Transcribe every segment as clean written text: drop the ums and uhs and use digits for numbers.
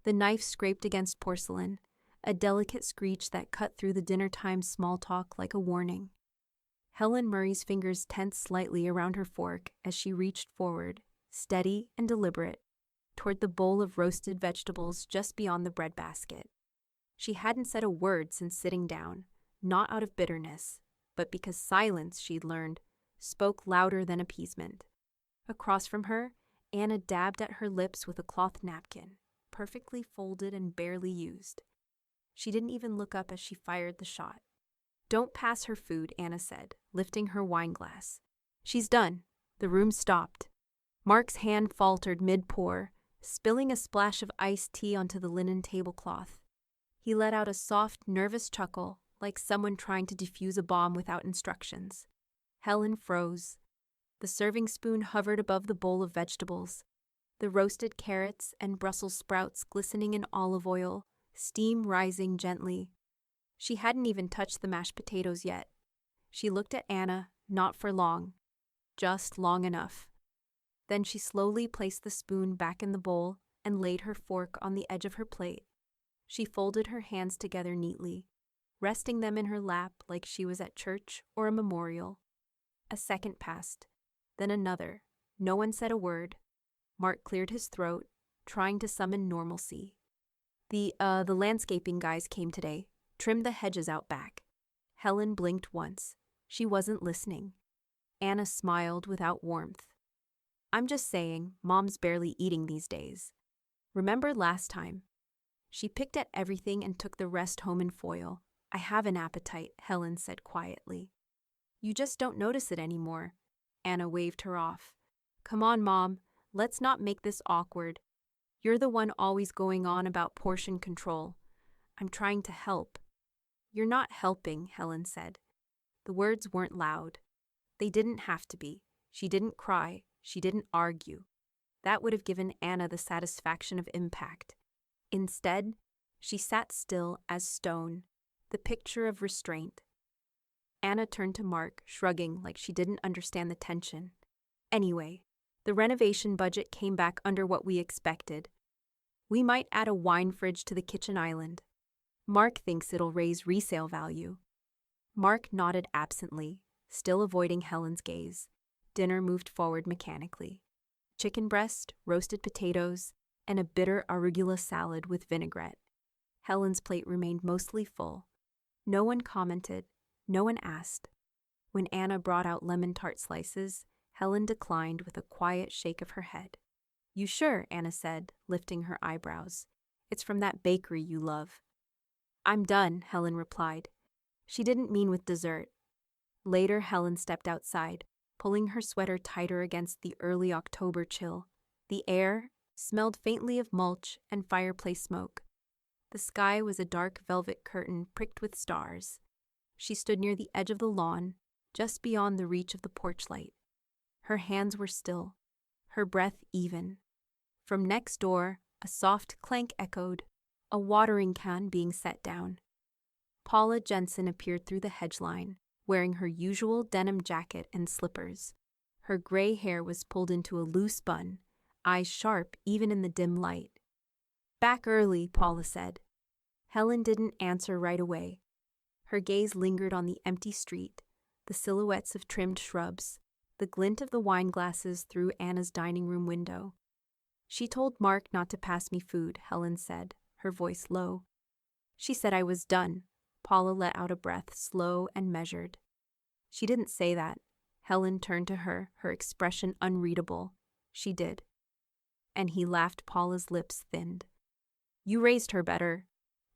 The knife scraped against porcelain, a delicate screech that cut through the dinner-time small talk like a warning. Helen Murray's fingers tensed slightly around her fork as she reached forward, steady and deliberate, toward the bowl of roasted vegetables just beyond the breadbasket. She hadn't said a word since sitting down, not out of bitterness, but because silence, she'd learned, spoke louder than appeasement. Across from her, Anna dabbed at her lips with a cloth napkin, perfectly folded and barely used. She didn't even look up as she fired the shot. "Don't pass her food," Anna said, lifting her wine glass. "She's done." The room stopped. Mark's hand faltered mid-pour, spilling a splash of iced tea onto the linen tablecloth. He let out a soft, nervous chuckle, like someone trying to defuse a bomb without instructions. Helen froze. The serving spoon hovered above the bowl of vegetables, the roasted carrots and Brussels sprouts glistening in olive oil, steam rising gently. She hadn't even touched the mashed potatoes yet. She looked at Anna, not for long, just long enough. Then she slowly placed the spoon back in the bowl and laid her fork on the edge of her plate. She folded her hands together neatly, resting them in her lap like she was at church or a memorial. A second passed, then another. No one said a word. Mark cleared his throat, trying to summon normalcy. The landscaping guys came today, trimmed the hedges out back. Helen blinked once. She wasn't listening. Anna smiled without warmth. "I'm just saying, Mom's barely eating these days. Remember last time?" She picked at everything and took the rest home in foil. "I have an appetite," Helen said quietly. "You just don't notice it anymore." Anna waved her off. "Come on, Mom. Let's not make this awkward. You're the one always going on about portion control. I'm trying to help." "You're not helping," Helen said. The words weren't loud. They didn't have to be. She didn't cry. She didn't argue. That would have given Anna the satisfaction of impact. Instead, she sat still as stone, the picture of restraint. Anna turned to Mark, shrugging like she didn't understand the tension. "Anyway, the renovation budget came back under what we expected. We might add a wine fridge to the kitchen island. Mark thinks it'll raise resale value." Mark nodded absently, still avoiding Helen's gaze. Dinner moved forward mechanically. Chicken breast, roasted potatoes, and a bitter arugula salad with vinaigrette. Helen's plate remained mostly full. No one commented. No one asked. When Anna brought out lemon tart slices, Helen declined with a quiet shake of her head. "You sure?" Anna said, lifting her eyebrows. "It's from that bakery you love." "I'm done," Helen replied. She didn't mean with dessert. Later, Helen stepped outside, pulling her sweater tighter against the early October chill. The air smelled faintly of mulch and fireplace smoke. The sky was a dark velvet curtain pricked with stars. She stood near the edge of the lawn, just beyond the reach of the porch light. Her hands were still, her breath even. From next door, a soft clank echoed, a watering can being set down. Paula Jensen appeared through the hedge line, wearing her usual denim jacket and slippers. Her gray hair was pulled into a loose bun, eyes sharp even in the dim light. "Back early," Paula said. Helen didn't answer right away. Her gaze lingered on the empty street, the silhouettes of trimmed shrubs, the glint of the wine glasses through Anna's dining room window. "She told Mark not to pass me food," Helen said, her voice low. "She said I was done." Paula let out a breath, slow and measured. "She didn't say that." Helen turned to her, her expression unreadable. "She did." And he laughed. Paula's lips thinned. "You raised her better."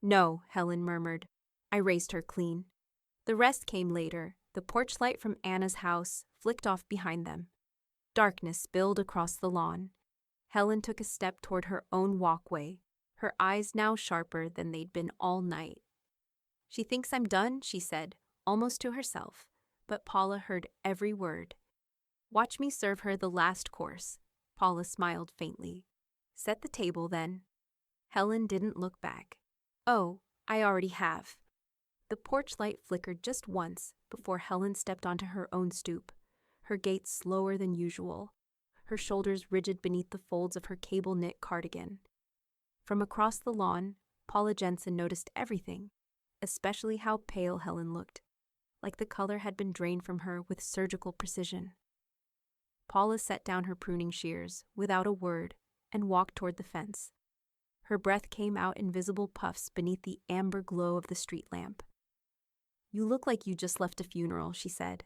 "No," Helen murmured. "I raised her clean." The rest came later. The porch light from Anna's house flicked off behind them. Darkness spilled across the lawn. Helen took a step toward her own walkway, her eyes now sharper than they'd been all night. "She thinks I'm done," she said, almost to herself, but Paula heard every word. "Watch me serve her the last course." Paula smiled faintly. "Set the table, then." Helen didn't look back. "Oh, I already have." The porch light flickered just once before Helen stepped onto her own stoop, her gait slower than usual, her shoulders rigid beneath the folds of her cable-knit cardigan. From across the lawn, Paula Jensen noticed everything, especially how pale Helen looked, like the color had been drained from her with surgical precision. Paula set down her pruning shears without a word and walked toward the fence. Her breath came out in visible puffs beneath the amber glow of the street lamp. "You look like you just left a funeral," she said.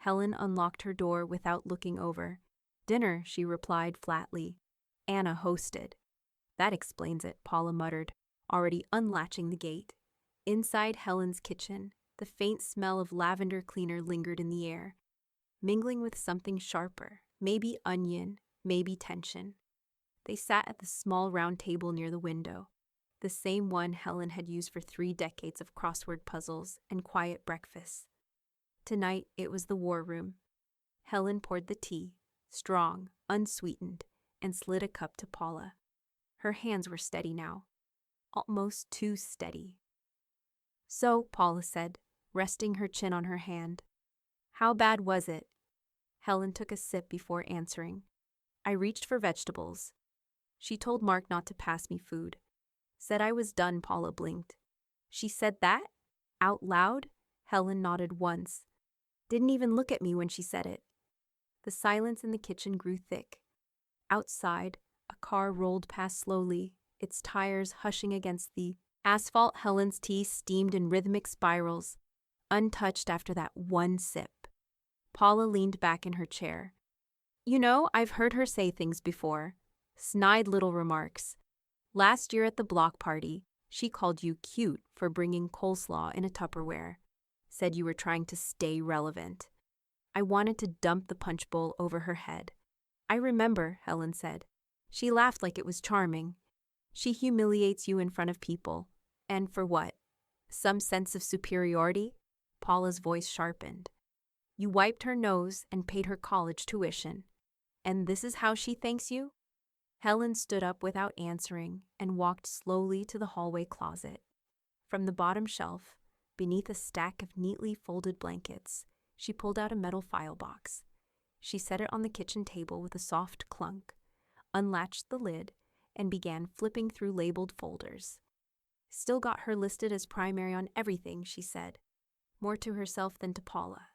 Helen unlocked her door without looking over. "Dinner," she replied flatly. "Anna hosted." "That explains it," Paula muttered, already unlatching the gate. Inside Helen's kitchen, the faint smell of lavender cleaner lingered in the air, mingling with something sharper, maybe onion, maybe tension. They sat at the small round table near the window, the same one Helen had used for 3 decades of crossword puzzles and quiet breakfasts. Tonight it was the war room. Helen poured the tea, strong, unsweetened, and slid a cup to Paula. Her hands were steady now, almost too steady. "So," Paula said, resting her chin on her hand, "how bad was it?" Helen took a sip before answering. "I reached for vegetables. She told Mark not to pass me food. Said I was done." Paula blinked. "She said that? Out loud?" Helen nodded once. "Didn't even look at me when she said it." The silence in the kitchen grew thick. Outside, a car rolled past slowly, its tires hushing against the asphalt. Helen's tea steamed in rhythmic spirals, untouched after that one sip. Paula leaned back in her chair. "You know, I've heard her say things before. Snide little remarks. Last year at the block party, she called you cute for bringing coleslaw in a Tupperware. Said you were trying to stay relevant." I wanted to dump the punch bowl over her head. "I remember," Helen said. She laughed like it was charming. "She humiliates you in front of people. And for what? Some sense of superiority?" Paula's voice sharpened. "You wiped her nose and paid her college tuition. And this is how she thanks you?" Helen stood up without answering and walked slowly to the hallway closet. From the bottom shelf, beneath a stack of neatly folded blankets, she pulled out a metal file box. She set it on the kitchen table with a soft clunk, unlatched the lid, and began flipping through labeled folders. "Still got her listed as primary on everything," she said, more to herself than to Paula.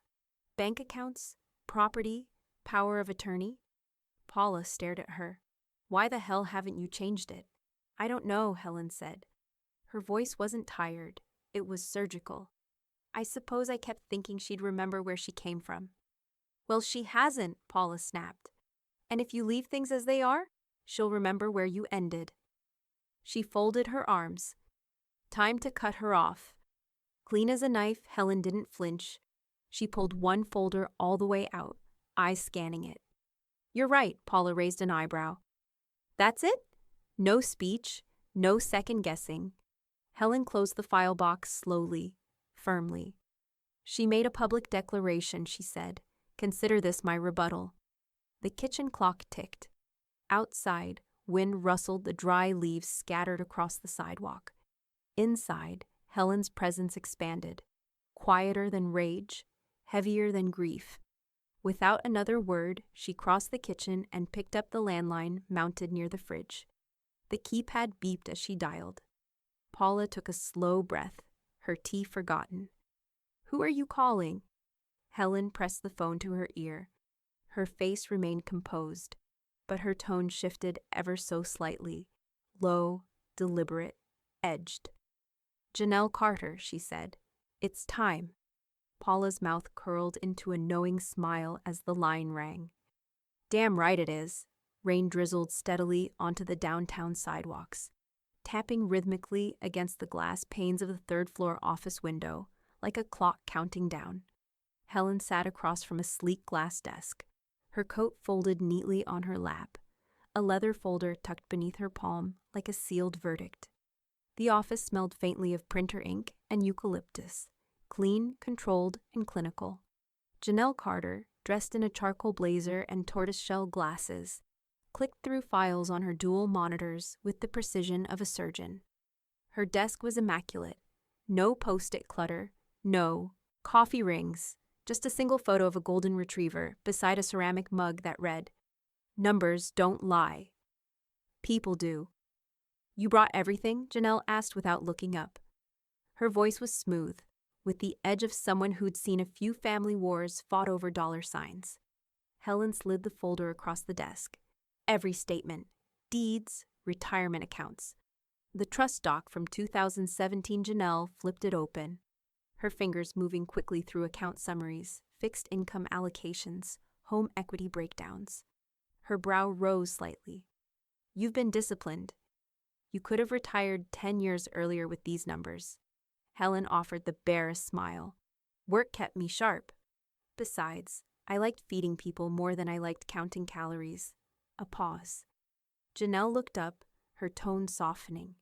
"Bank accounts, property, power of attorney." Paula stared at her. "Why the hell haven't you changed it?" "I don't know," Helen said. Her voice wasn't tired. It was surgical. "I suppose I kept thinking she'd remember where she came from." "Well, she hasn't," Paula snapped. "And if you leave things as they are, she'll remember where you ended." She folded her arms. Time to cut her off. Clean as a knife, Helen didn't flinch. She pulled one folder all the way out, eyes scanning it. "You're right," Paula raised an eyebrow. "That's it? No speech, no second guessing." Helen closed the file box slowly, firmly. "She made a public declaration," she said. "Consider this my rebuttal." The kitchen clock ticked. Outside, wind rustled the dry leaves scattered across the sidewalk. Inside, Helen's presence expanded, quieter than rage, heavier than grief. Without another word, she crossed the kitchen and picked up the landline mounted near the fridge. The keypad beeped as she dialed. Paula took a slow breath, her tea forgotten. "Who are you calling?" Helen pressed the phone to her ear. Her face remained composed, but her tone shifted ever so slightly, low, deliberate, edged. "Janelle Carter," she said. "It's time." Paula's mouth curled into a knowing smile as the line rang. "Damn right it is." Rain drizzled steadily onto the downtown sidewalks, tapping rhythmically against the glass panes of the third-floor office window, like a clock counting down. Helen sat across from a sleek glass desk, her coat folded neatly on her lap, a leather folder tucked beneath her palm like a sealed verdict. The office smelled faintly of printer ink and eucalyptus, clean, controlled, and clinical. Janelle Carter, dressed in a charcoal blazer and tortoiseshell glasses, clicked through files on her dual monitors with the precision of a surgeon. Her desk was immaculate. No post-it clutter, no coffee rings, just a single photo of a golden retriever beside a ceramic mug that read, "Numbers don't lie. People do." You brought everything? Janelle asked without looking up. Her voice was smooth, with the edge of someone who'd seen a few family wars fought over dollar signs. Helen slid the folder across the desk. Every statement, deeds, retirement accounts. The trust doc from 2017. Janelle flipped it open, her fingers moving quickly through account summaries, fixed income allocations, home equity breakdowns. Her brow rose slightly. You've been disciplined. You could have retired 10 years earlier with these numbers. Helen offered the barest smile. Work kept me sharp. Besides, I liked feeding people more than I liked counting calories. A pause. Janelle looked up, her tone softening.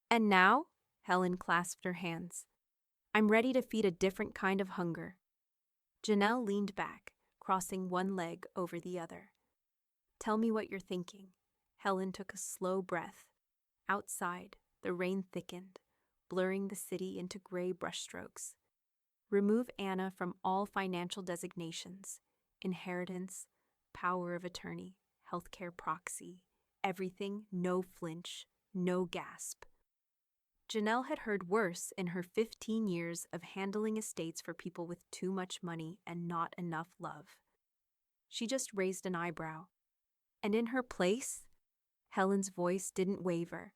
And now? Helen clasped her hands. I'm ready to feed a different kind of hunger. Janelle leaned back, crossing one leg over the other. Tell me what you're thinking. Helen took a slow breath. Outside, the rain thickened, blurring the city into gray brushstrokes. Remove Anna from all financial designations, inheritance, power of attorney, healthcare proxy, everything, no flinch, no gasp. Janelle had heard worse in her 15 years of handling estates for people with too much money and not enough love. She just raised an eyebrow. And in her place, Helen's voice didn't waver.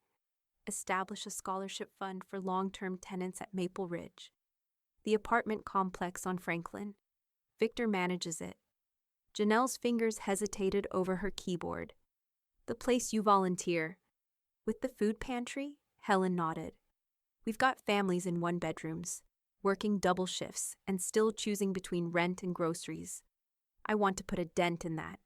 Establish a scholarship fund for long-term tenants at Maple Ridge. The apartment complex on Franklin. Victor manages it. Janelle's fingers hesitated over her keyboard. The place you volunteer. With the food pantry? Helen nodded. We've got families in one-bedrooms, working double shifts and still choosing between rent and groceries. I want to put a dent in that.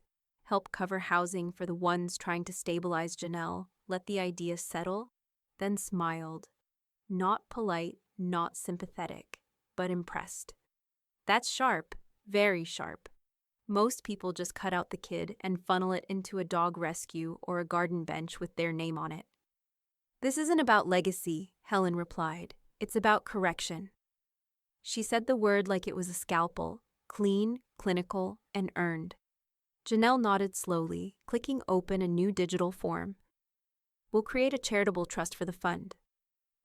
Help cover housing for the ones trying to stabilize. Janelle let the idea settle, then smiled. Not polite, not sympathetic, but impressed. That's sharp, very sharp. Most people just cut out the kid and funnel it into a dog rescue or a garden bench with their name on it. This isn't about legacy, Helen replied. It's about correction. She said the word like it was a scalpel, clean, clinical, and earned. Janelle nodded slowly, clicking open a new digital form. We'll create a charitable trust for the fund.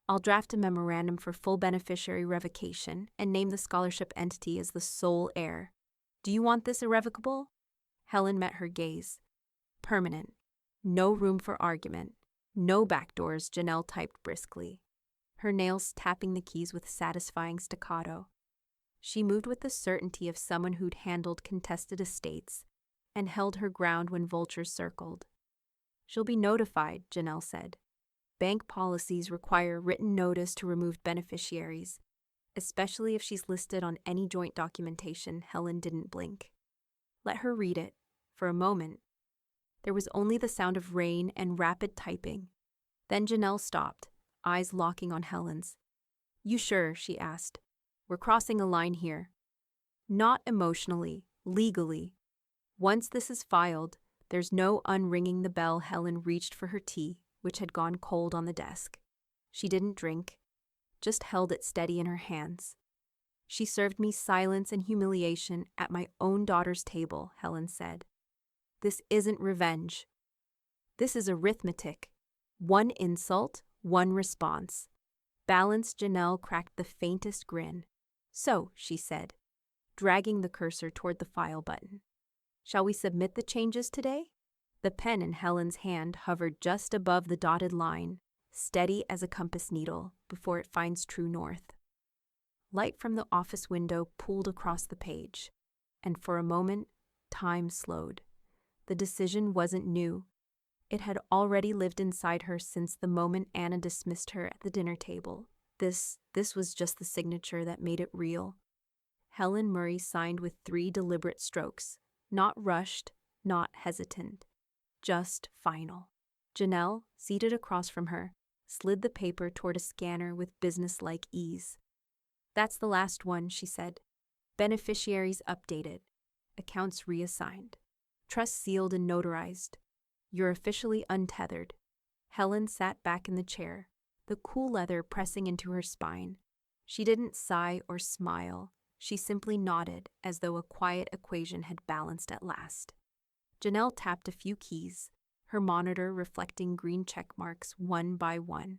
I'll draft a memorandum for full beneficiary revocation and name the scholarship entity as the sole heir. Do you want this irrevocable? Helen met her gaze. Permanent. No room for argument. No backdoors, Janelle typed briskly, her nails tapping the keys with satisfying staccato. She moved with the certainty of someone who'd handled contested estates and held her ground when vultures circled. She'll be notified, Janelle said. Bank policies require written notice to remove beneficiaries, especially if she's listed on any joint documentation. Helen didn't blink. Let her read it. For a moment, there was only the sound of rain and rapid typing. Then Janelle stopped, eyes locking on Helen's. You sure? She asked. We're crossing a line here. Not emotionally, legally. Once this is filed, there's no unringing the bell. Helen reached for her tea, which had gone cold on the desk. She didn't drink, just held it steady in her hands. She served me silence and humiliation at my own daughter's table, Helen said. This isn't revenge. This is arithmetic. One insult, one response. Balanced. Janelle cracked the faintest grin. So, she said, dragging the cursor toward the file button. Shall we submit the changes today? The pen in Helen's hand hovered just above the dotted line, steady as a compass needle before it finds true north. Light from the office window pooled across the page, and for a moment, time slowed. The decision wasn't new. It had already lived inside her since the moment Anna dismissed her at the dinner table. This was just the signature that made it real. Helen Murray signed with 3 deliberate strokes, not rushed, not hesitant, just final. Janelle, seated across from her, slid the paper toward a scanner with businesslike ease. That's the last one, she said. Beneficiaries updated. Accounts reassigned. Trust sealed and notarized. You're officially untethered. Helen sat back in the chair, the cool leather pressing into her spine. She didn't sigh or smile. She simply nodded as though a quiet equation had balanced at last. Janelle tapped a few keys, her monitor reflecting green check marks one by one.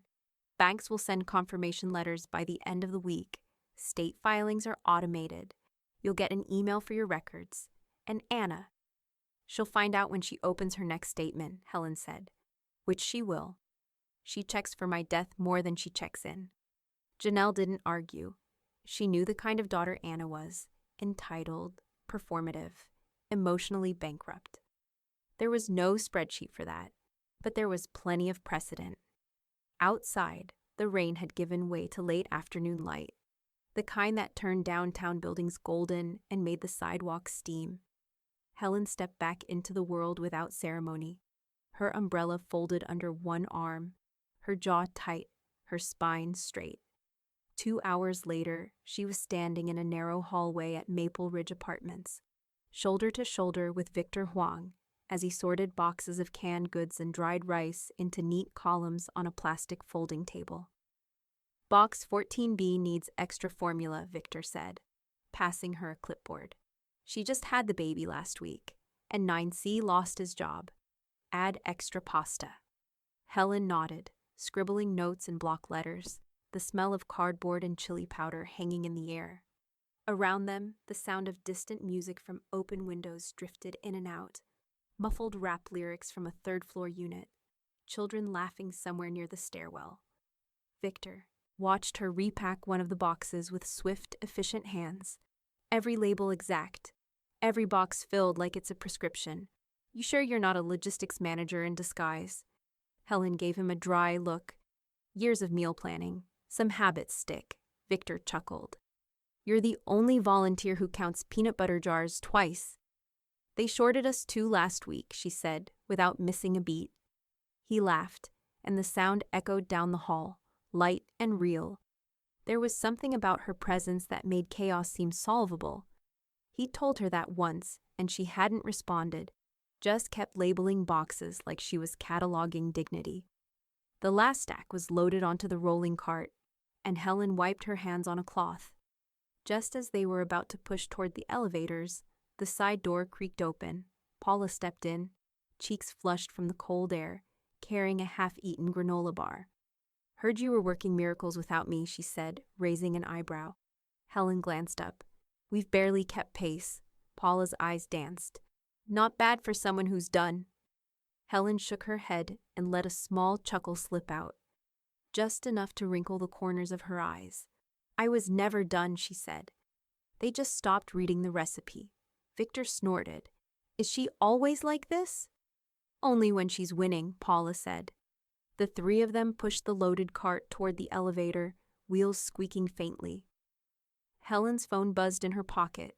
Banks will send confirmation letters by the end of the week. State filings are automated. You'll get an email for your records. And Anna, she'll find out when she opens her next statement, Helen said. Which she will. She checks for my death more than she checks in. Janelle didn't argue. She knew the kind of daughter Anna was. Entitled, performative, emotionally bankrupt. There was no spreadsheet for that, but there was plenty of precedent. Outside, the rain had given way to late afternoon light, the kind that turned downtown buildings golden and made the sidewalks steam. Helen stepped back into the world without ceremony, her umbrella folded under one arm, her jaw tight, her spine straight. 2 hours later, she was standing in a narrow hallway at Maple Ridge Apartments, shoulder to shoulder with Victor Huang, as he sorted boxes of canned goods and dried rice into neat columns on a plastic folding table. Box 14B needs extra formula, Victor said, passing her a clipboard. She just had the baby last week, and 9C lost his job. Add extra pasta. Helen nodded, scribbling notes in block letters, the smell of cardboard and chili powder hanging in the air. Around them, the sound of distant music from open windows drifted in and out, muffled rap lyrics from a third-floor unit, children laughing somewhere near the stairwell. Victor watched her repack one of the boxes with swift, efficient hands, every label exact, every box filled like it's a prescription. You sure you're not a logistics manager in disguise? Helen gave him a dry look. Years of meal planning, some habits stick, Victor chuckled. You're the only volunteer who counts peanut butter jars twice. They shorted us 2 last week, she said, without missing a beat. He laughed, and the sound echoed down the hall, light and real. There was something about her presence that made chaos seem solvable. He'd told her that once, and she hadn't responded, just kept labeling boxes like she was cataloging dignity. The last stack was loaded onto the rolling cart, and Helen wiped her hands on a cloth. Just as they were about to push toward the elevators, the side door creaked open. Paula stepped in, cheeks flushed from the cold air, carrying a half-eaten granola bar. Heard you were working miracles without me, she said, raising an eyebrow. Helen glanced up. We've barely kept pace. Paula's eyes danced. Not bad for someone who's done. Helen shook her head and let a small chuckle slip out, just enough to wrinkle the corners of her eyes. I was never done, she said. They just stopped reading the recipe. Victor snorted. Is she always like this? Only when she's winning, Paula said. The 3 of them pushed the loaded cart toward the elevator, wheels squeaking faintly. Helen's phone buzzed in her pocket,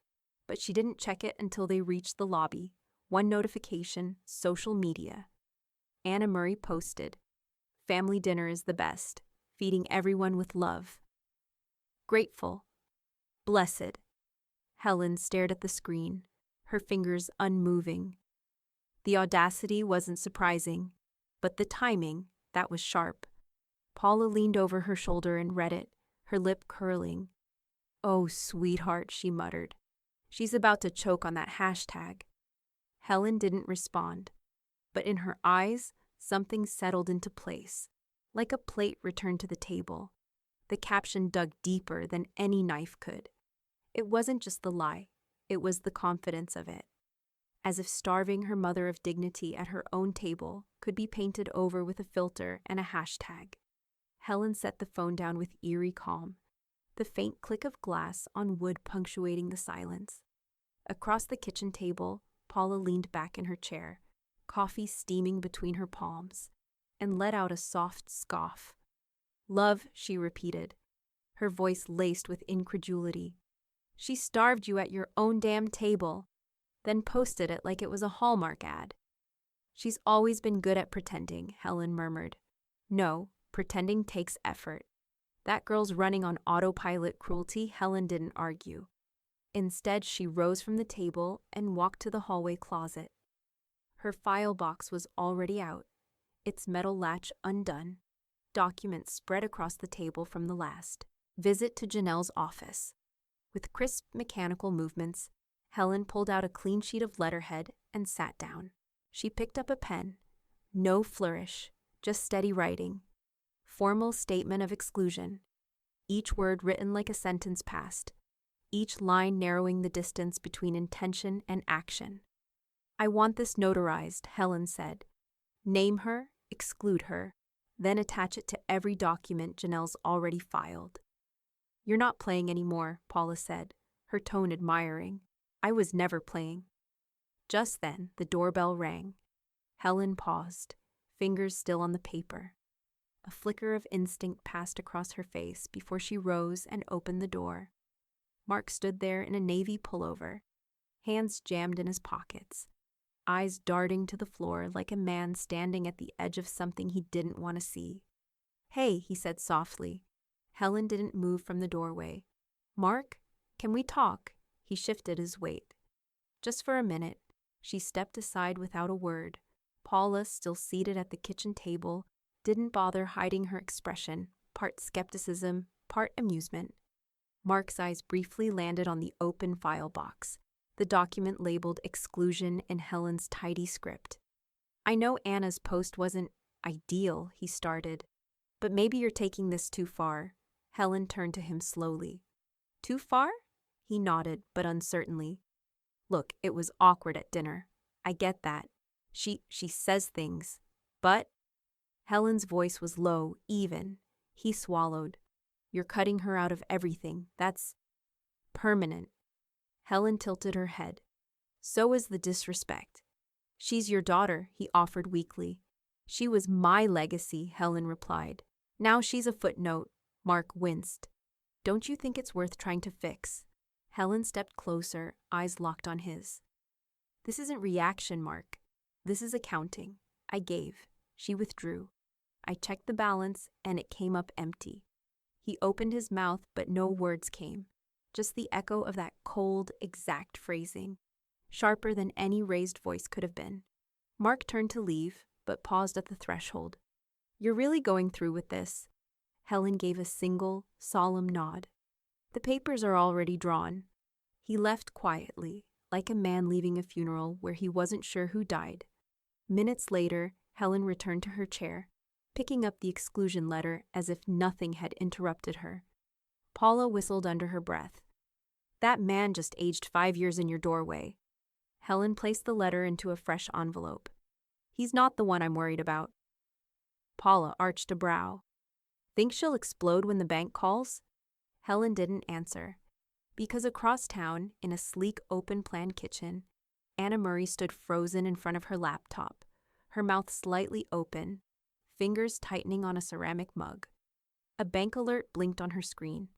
but she didn't check it until they reached the lobby. One notification, social media. Anna Murray posted, "Family dinner is the best, feeding everyone with love. Grateful. Blessed." Helen stared at the screen, her fingers unmoving. The audacity wasn't surprising, but the timing, that was sharp. Paula leaned over her shoulder and read it, her lip curling. "Oh, sweetheart," she muttered. "She's about to choke on that hashtag." Helen didn't respond, but in her eyes, something settled into place, like a plate returned to the table. The caption dug deeper than any knife could. It wasn't just the lie, it was the confidence of it. As if starving her mother of dignity at her own table could be painted over with a filter and a hashtag. Helen set the phone down with eerie calm, the faint click of glass on wood punctuating the silence. Across the kitchen table, Paula leaned back in her chair, coffee steaming between her palms, and let out a soft scoff. "Love," she repeated, her voice laced with incredulity. "She starved you at your own damn table, then posted it like it was a Hallmark ad." "She's always been good at pretending," Helen murmured. "No, pretending takes effort. That girl's running on autopilot cruelty," Helen didn't argue. Instead, she rose from the table and walked to the hallway closet. Her file box was already out, its metal latch undone, documents spread across the table from the last visit to Janelle's office. With crisp mechanical movements, Helen pulled out a clean sheet of letterhead and sat down. She picked up a pen, No flourish, just steady writing. Formal statement of exclusion. Each word written like a sentence passed. Each line narrowing the distance between intention and action. I want this notarized, Helen said. Name her, exclude her, then attach it to every document Janelle's already filed. You're not playing anymore, Paula said, her tone admiring. I was never playing. Just then, the doorbell rang. Helen paused, fingers still on the paper. A flicker of instinct passed across her face before she rose and opened the door. Mark stood there in a navy pullover, hands jammed in his pockets, eyes darting to the floor like a man standing at the edge of something he didn't want to see. Hey, he said softly. Helen didn't move from the doorway. Mark, can we talk? He shifted his weight. Just for a minute. She stepped aside without a word. Paula, still seated at the kitchen table, didn't bother hiding her expression, part skepticism, part amusement. Mark's eyes briefly landed on the open file box, the document labeled exclusion in Helen's tidy script. I know Anna's post wasn't ideal, he started, but maybe you're taking this too far. Helen turned to him slowly. Too far? He nodded, but uncertainly. Look, it was awkward at dinner. I get that. She says things, but... Helen's voice was low, even. He swallowed. You're cutting her out of everything. That's permanent. Helen tilted her head. So is the disrespect. She's your daughter, he offered weakly. She was my legacy, Helen replied. Now she's a footnote. Mark winced. Don't you think it's worth trying to fix? Helen stepped closer, eyes locked on his. This isn't reaction, Mark. This is accounting. I gave. She withdrew. I checked the balance, and it came up empty. He opened his mouth, but no words came. Just the echo of that cold, exact phrasing, sharper than any raised voice could have been. Mark turned to leave, but paused at the threshold. You're really going through with this? Helen gave a single, solemn nod. The papers are already drawn. He left quietly, like a man leaving a funeral where he wasn't sure who died. Minutes later, Helen returned to her chair, picking up the exclusion letter as if nothing had interrupted her. Paula whistled under her breath. That man just aged 5 years in your doorway. Helen placed the letter into a fresh envelope. He's not the one I'm worried about. Paula arched a brow. Think she'll explode when the bank calls? Helen didn't answer, because across town, in a sleek open-plan kitchen, Anna Murray stood frozen in front of her laptop, her mouth slightly open, fingers tightening on a ceramic mug. A bank alert blinked on her screen.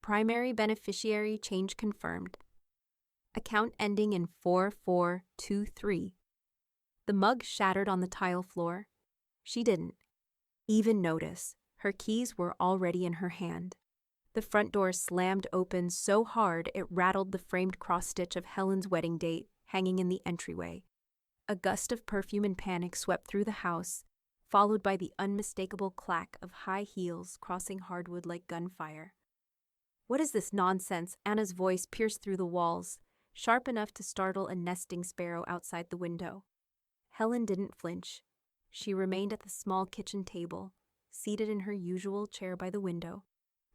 Primary beneficiary change confirmed. Account ending in 4423. The mug shattered on the tile floor. She didn't even notice. Her keys were already in her hand. The front door slammed open so hard it rattled the framed cross-stitch of Helen's wedding date hanging in the entryway. A gust of perfume and panic swept through the house, followed by the unmistakable clack of high heels crossing hardwood like gunfire. What is this nonsense? Anna's voice pierced through the walls, sharp enough to startle a nesting sparrow outside the window. Helen didn't flinch. She remained at the small kitchen table, seated in her usual chair by the window,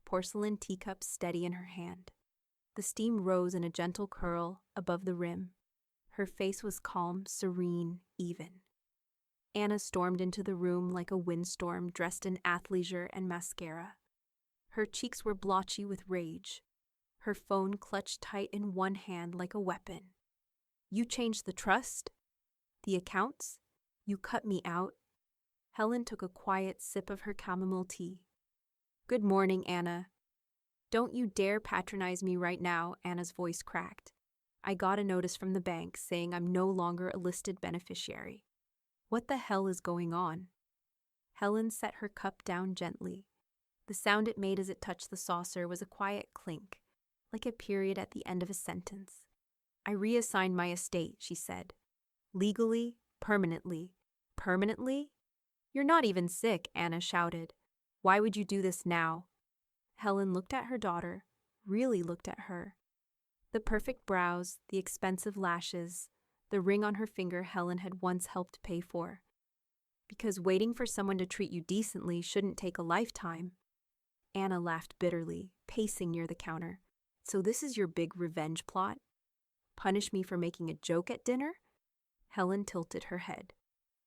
porcelain teacup steady in her hand. The steam rose in a gentle curl above the rim. Her face was calm, serene, even. Anna stormed into the room like a windstorm dressed in athleisure and mascara. Her cheeks were blotchy with rage. Her phone clutched tight in one hand like a weapon. You changed the trust? The accounts? You cut me out? Helen took a quiet sip of her chamomile tea. Good morning, Anna. Don't you dare patronize me right now, Anna's voice cracked. I got a notice from the bank saying I'm no longer a listed beneficiary. What the hell is going on? Helen set her cup down gently. The sound it made as it touched the saucer was a quiet clink, like a period at the end of a sentence. I reassigned my estate, she said. Legally, permanently. Permanently? You're not even sick, Anna shouted. Why would you do this now? Helen looked at her daughter, really looked at her. The perfect brows, the expensive lashes, the ring on her finger Helen had once helped pay for. Because waiting for someone to treat you decently shouldn't take a lifetime. Anna laughed bitterly, pacing near the counter. So this is your big revenge plot? Punish me for making a joke at dinner? Helen tilted her head.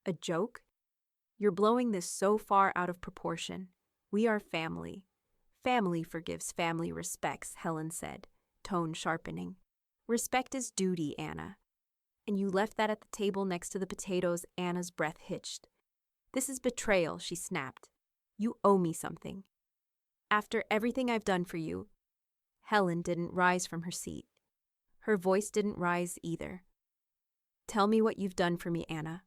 A joke? You're blowing this so far out of proportion. We are family. Family forgives, family respects, Helen said, tone sharpening. Respect is duty, Anna. And you left that at the table next to the potatoes. Anna's breath hitched. This is betrayal, she snapped. You owe me something. After everything I've done for you. Helen didn't rise from her seat. Her voice didn't rise either. Tell me what you've done for me, Anna.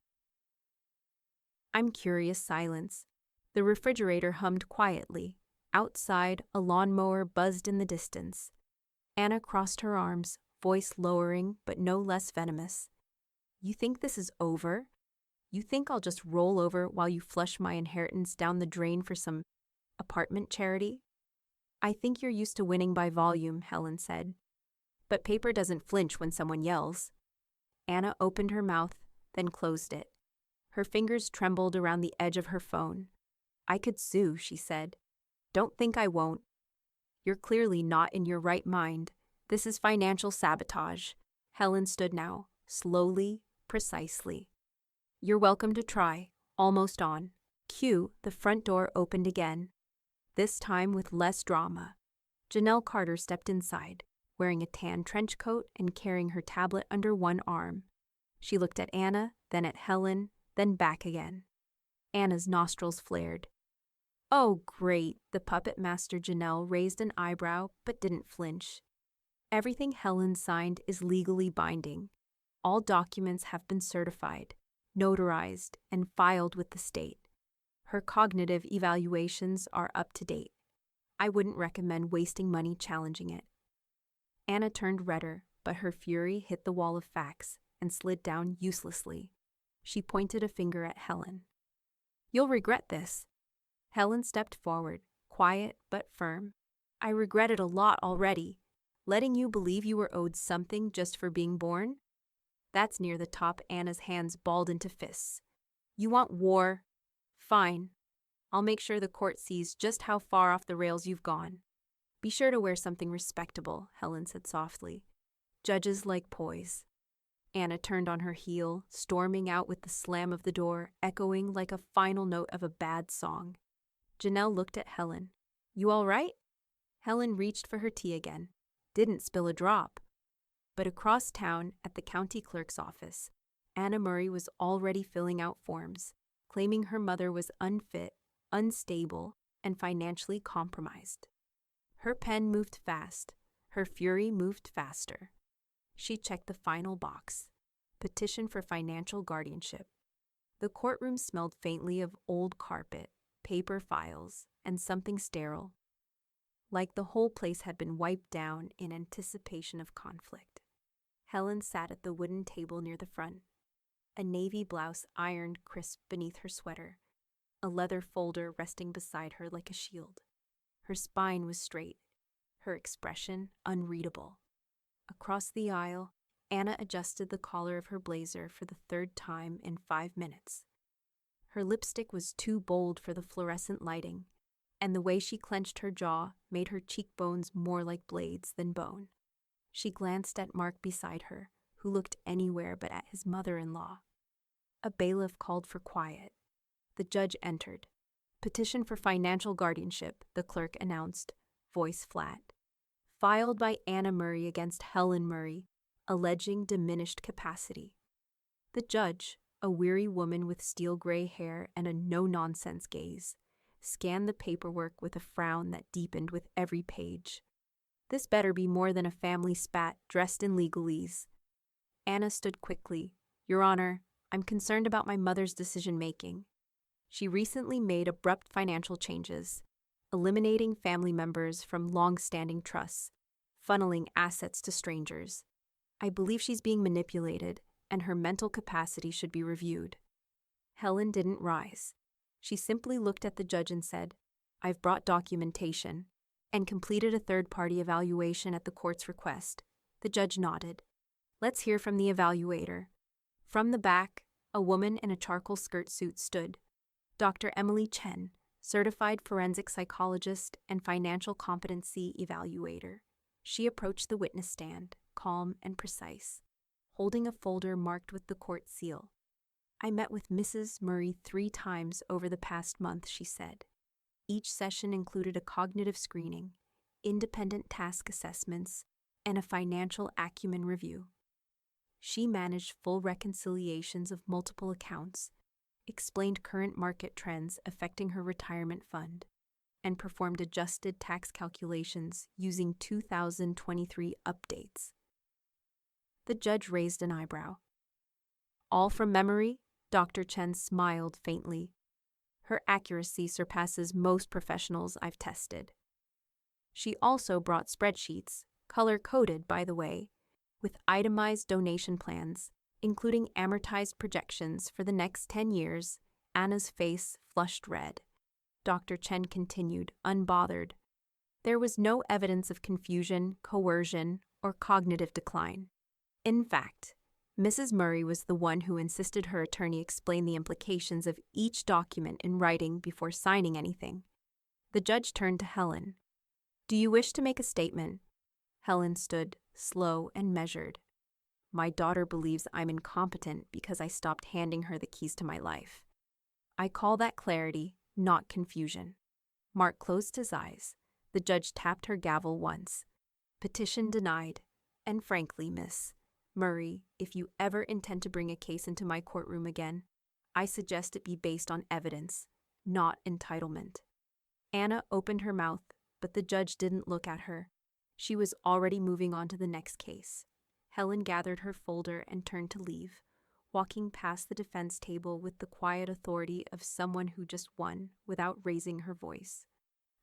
I'm curious. Silence. The refrigerator hummed quietly. Outside, a lawnmower buzzed in the distance. Anna crossed her arms, voice lowering but no less venomous. You think this is over? You think I'll just roll over while you flush my inheritance down the drain for some apartment charity? I think you're used to winning by volume, Helen said. But paper doesn't flinch when someone yells. Anna opened her mouth, then closed it. Her fingers trembled around the edge of her phone. I could sue, she said. Don't think I won't. You're clearly not in your right mind. This is financial sabotage. Helen stood now, slowly, precisely. You're welcome to try. Almost on. Cue, the front door opened again. This time with less drama. Janelle Carter stepped inside, wearing a tan trench coat and carrying her tablet under one arm. She looked at Anna, then at Helen, then back again. Anna's nostrils flared. Oh, great, the puppet master. Janelle raised an eyebrow but didn't flinch. Everything Helen signed is legally binding. All documents have been certified, notarized, and filed with the state. Her cognitive evaluations are up to date. I wouldn't recommend wasting money challenging it. Anna turned redder, but her fury hit the wall of facts and slid down uselessly. She pointed a finger at Helen. You'll regret this. Helen stepped forward, quiet but firm. I regret it a lot already. Letting you believe you were owed something just for being born? That's near the top. Anna's hands balled into fists. You want war? Fine. I'll make sure the court sees just how far off the rails you've gone. Be sure to wear something respectable, Helen said softly. Judges like poise. Anna turned on her heel, storming out with the slam of the door, echoing like a final note of a bad song. Janelle looked at Helen. You all right? Helen reached for her tea again. Didn't spill a drop. But across town, at the county clerk's office, Anna Murray was already filling out forms, claiming her mother was unfit, unstable, and financially compromised. Her pen moved fast. Her fury moved faster. She checked the final box. Petition for financial guardianship. The courtroom smelled faintly of old carpet, paper files, and something sterile. Like the whole place had been wiped down in anticipation of conflict. Helen sat at the wooden table near the front, a navy blouse ironed crisp beneath her sweater, a leather folder resting beside her like a shield. Her spine was straight, her expression unreadable. Across the aisle, Anna adjusted the collar of her blazer for the third time in 5 minutes. Her lipstick was too bold for the fluorescent lighting, and the way she clenched her jaw made her cheekbones more like blades than bone. She glanced at Mark beside her, who looked anywhere but at his mother-in-law. A bailiff called for quiet. The judge entered. Petition for financial guardianship, the clerk announced, voice flat. Filed by Anna Murray against Helen Murray, alleging diminished capacity. The judge, a weary woman with steel-gray hair and a no-nonsense gaze, scanned the paperwork with a frown that deepened with every page. This better be more than a family spat dressed in legalese. Anna stood quickly. Your Honor, I'm concerned about my mother's decision-making. She recently made abrupt financial changes, eliminating family members from long-standing trusts, funneling assets to strangers. I believe she's being manipulated, and her mental capacity should be reviewed. Helen didn't rise. She simply looked at the judge and said, I've brought documentation, and completed a third-party evaluation at the court's request. The judge nodded. Let's hear from the evaluator. From the back, A woman in a charcoal skirt suit stood. Dr. Emily Chen, certified forensic psychologist and financial competency evaluator. She approached the witness stand, calm and precise, holding a folder marked with the court seal. I met with Mrs. Murray 3 times over the past month, she said. Each session included a cognitive screening, independent task assessments, and a financial acumen review. She managed full reconciliations of multiple accounts, explained current market trends affecting her retirement fund, and performed adjusted tax calculations using 2023 updates. The judge raised an eyebrow. All from memory? Dr. Chen smiled faintly. Her accuracy surpasses most professionals I've tested. She also brought spreadsheets, color-coded by the way, with itemized donation plans, including amortized projections for the next 10 years. Anna's face flushed red. Dr. Chen continued, unbothered. There was no evidence of confusion, coercion, or cognitive decline. In fact, Mrs. Murray was the one who insisted her attorney explain the implications of each document in writing before signing anything. The judge turned to Helen. Do you wish to make a statement? Helen stood, slow and measured. My daughter believes I'm incompetent because I stopped handing her the keys to my life. I call that clarity, not confusion. Mark closed his eyes. The judge tapped her gavel once. Petition denied. And frankly, Miss Murray, if you ever intend to bring a case into my courtroom again, I suggest it be based on evidence, not entitlement. Anna opened her mouth, but the judge didn't look at her. She was already moving on to the next case. Helen gathered her folder and turned to leave, walking past the defense table with the quiet authority of someone who just won without raising her voice.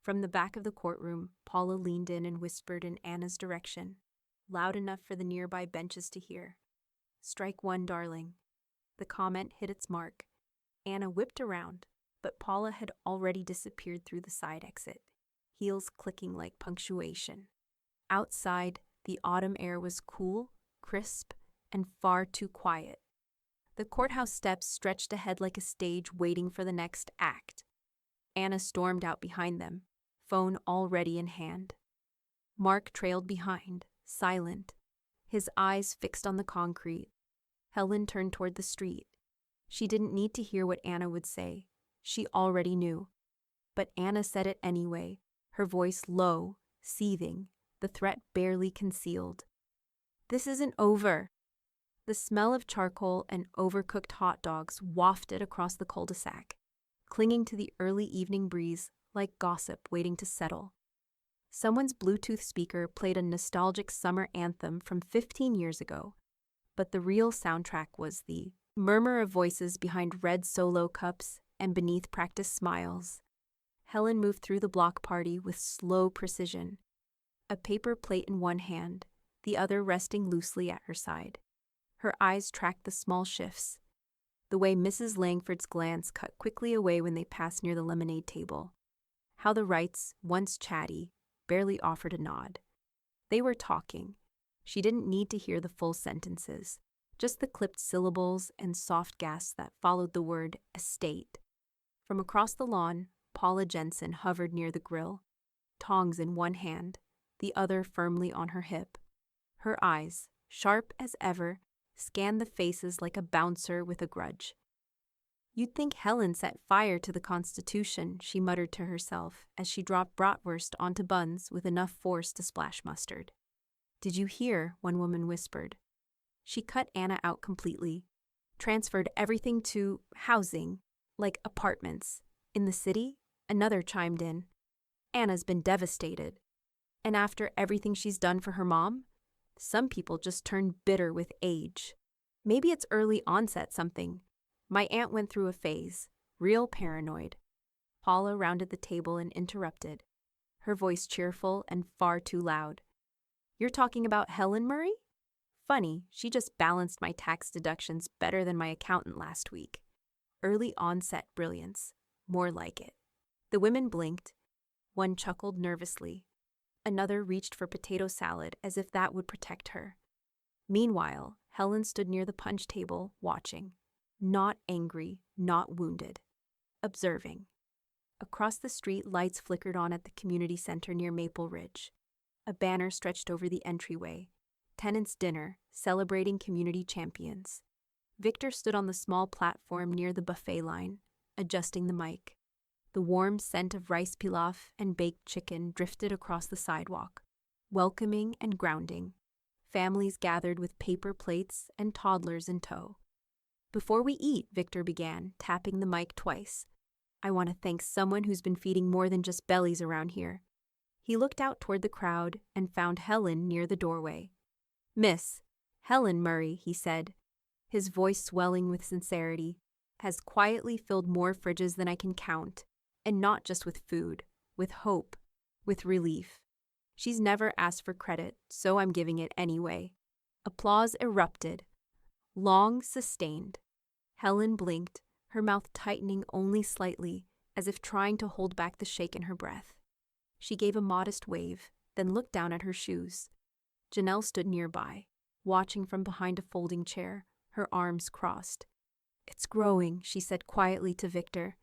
From the back of the courtroom, Paula leaned in and whispered in Anna's direction, loud enough for the nearby benches to hear. Strike one, darling. The comment hit its mark. Anna whipped around, but Paula had already disappeared through the side exit, heels clicking like punctuation. Outside, the autumn air was cool, crisp, and far too quiet. The courthouse steps stretched ahead like a stage waiting for the next act. Anna stormed out behind them, phone already in hand. Mark trailed behind, silent, his eyes fixed on the concrete. Helen turned toward the street. She didn't need to hear what Anna would say. She already knew. But Anna said it anyway, her voice low, seething, the threat barely concealed. This isn't over. The smell of charcoal and overcooked hot dogs wafted across the cul-de-sac, clinging to the early evening breeze like gossip waiting to settle. Someone's Bluetooth speaker played a nostalgic summer anthem from 15 years ago, but the real soundtrack was the murmur of voices behind red Solo cups and beneath practiced smiles. Helen moved through the block party with slow precision, a paper plate in one hand, the other resting loosely at her side. Her eyes tracked the small shifts, the way Mrs. Langford's glance cut quickly away when they passed near the lemonade table, how the Wrights, once chatty, barely offered a nod. They were talking. She didn't need to hear the full sentences, just the clipped syllables and soft gasps that followed the word estate. From across the lawn, Paula Jensen hovered near the grill, tongs in one hand, the other firmly on her hip. Her eyes, sharp as ever, scanned the faces like a bouncer with a grudge. You'd think Helen set fire to the Constitution, she muttered to herself as she dropped bratwurst onto buns with enough force to splash mustard. Did you hear? One woman whispered. She cut Anna out completely, transferred everything to housing, like apartments. In the city? Another chimed in. Anna's been devastated. And after everything she's done for her mom? Some people just turn bitter with age. Maybe it's early onset something. My aunt went through a phase, real paranoid. Paula rounded the table and interrupted, her voice cheerful and far too loud. You're talking about Helen Murray? Funny, she just balanced my tax deductions better than my accountant last week. Early onset brilliance, more like it. The women blinked. One chuckled nervously. Another reached for potato salad as if that would protect her. Meanwhile, Helen stood near the punch table, watching. Not angry, not wounded. Observing. Across the street, lights flickered on at the community center near Maple Ridge. A banner stretched over the entryway. Tenants' dinner, celebrating community champions. Victor stood on the small platform near the buffet line, adjusting the mic. The warm scent of rice pilaf and baked chicken drifted across the sidewalk, welcoming and grounding. Families gathered with paper plates and toddlers in tow. Before we eat, Victor began, tapping the mic twice. I want to thank someone who's been feeding more than just bellies around here. He looked out toward the crowd and found Helen near the doorway. Miss Helen Murray, he said, his voice swelling with sincerity, has quietly filled more fridges than I can count, and not just with food, with hope, with relief. She's never asked for credit, so I'm giving it anyway. Applause erupted. Long, sustained. Helen blinked, her mouth tightening only slightly, as if trying to hold back the shake in her breath. She gave a modest wave, then looked down at her shoes. Janelle stood nearby, watching from behind a folding chair, her arms crossed. It's growing, she said quietly to Victor.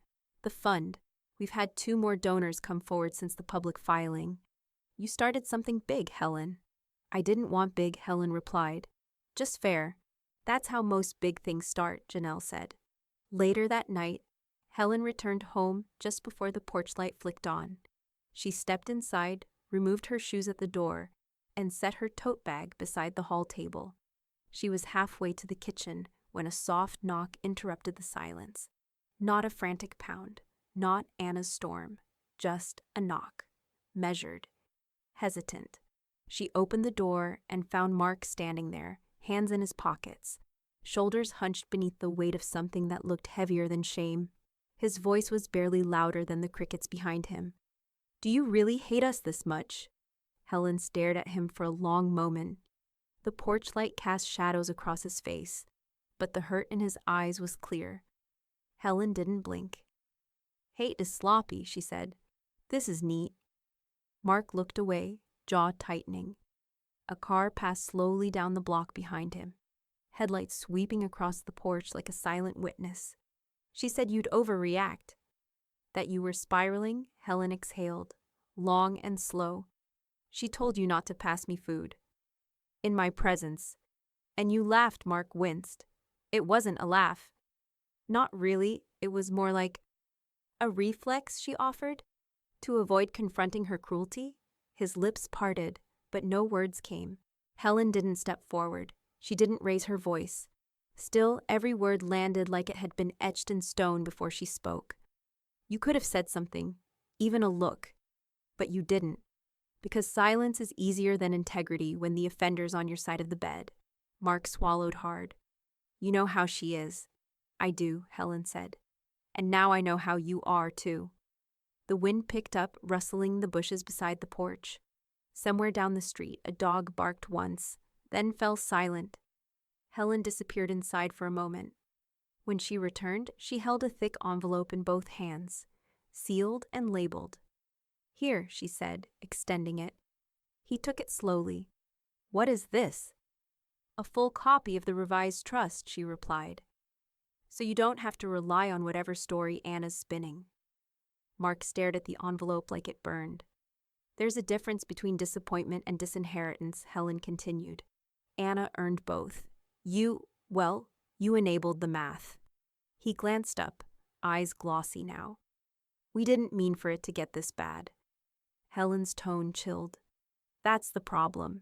The fund. We've had 2 more donors come forward since the public filing. You started something big, Helen. I didn't want big, Helen replied. Just fair. That's how most big things start, Janelle said. Later that night, Helen returned home just before the porch light flicked on. She stepped inside, removed her shoes at the door, and set her tote bag beside the hall table. She was halfway to the kitchen when a soft knock interrupted the silence. Not a frantic pound, not Anna's storm, just a knock. Measured. Hesitant. She opened the door and found Mark standing there, hands in his pockets, shoulders hunched beneath the weight of something that looked heavier than shame. His voice was barely louder than the crickets behind him. Do you really hate us this much? Helen stared at him for a long moment. The porch light cast shadows across his face, but the hurt in his eyes was clear. Helen didn't blink. Hate is sloppy, she said. This is neat. Mark looked away, jaw tightening. A car passed slowly down the block behind him, headlights sweeping across the porch like a silent witness. She said you'd overreact. That you were spiraling, Helen exhaled, long and slow. She told you not to pass me food. In my presence. And you laughed, Mark winced. It wasn't a laugh. Not really, it was more like a reflex, she offered, to avoid confronting her cruelty. His lips parted, but no words came. Helen didn't step forward. She didn't raise her voice. Still, every word landed like it had been etched in stone before she spoke. You could have said something, even a look, but you didn't, because silence is easier than integrity when the offender's on your side of the bed. Mark swallowed hard. You know how she is. I do, Helen said. And now I know how you are, too. The wind picked up, rustling the bushes beside the porch. Somewhere down the street, a dog barked once, then fell silent. Helen disappeared inside for a moment. When she returned, she held a thick envelope in both hands, sealed and labeled. Here, she said, extending it. He took it slowly. What is this? A full copy of the revised trust, she replied. So you don't have to rely on whatever story Anna's spinning. Mark stared at the envelope like it burned. There's a difference between disappointment and disinheritance, Helen continued. Anna earned both. You enabled the math. He glanced up, eyes glossy now. We didn't mean for it to get this bad. Helen's tone chilled. That's the problem.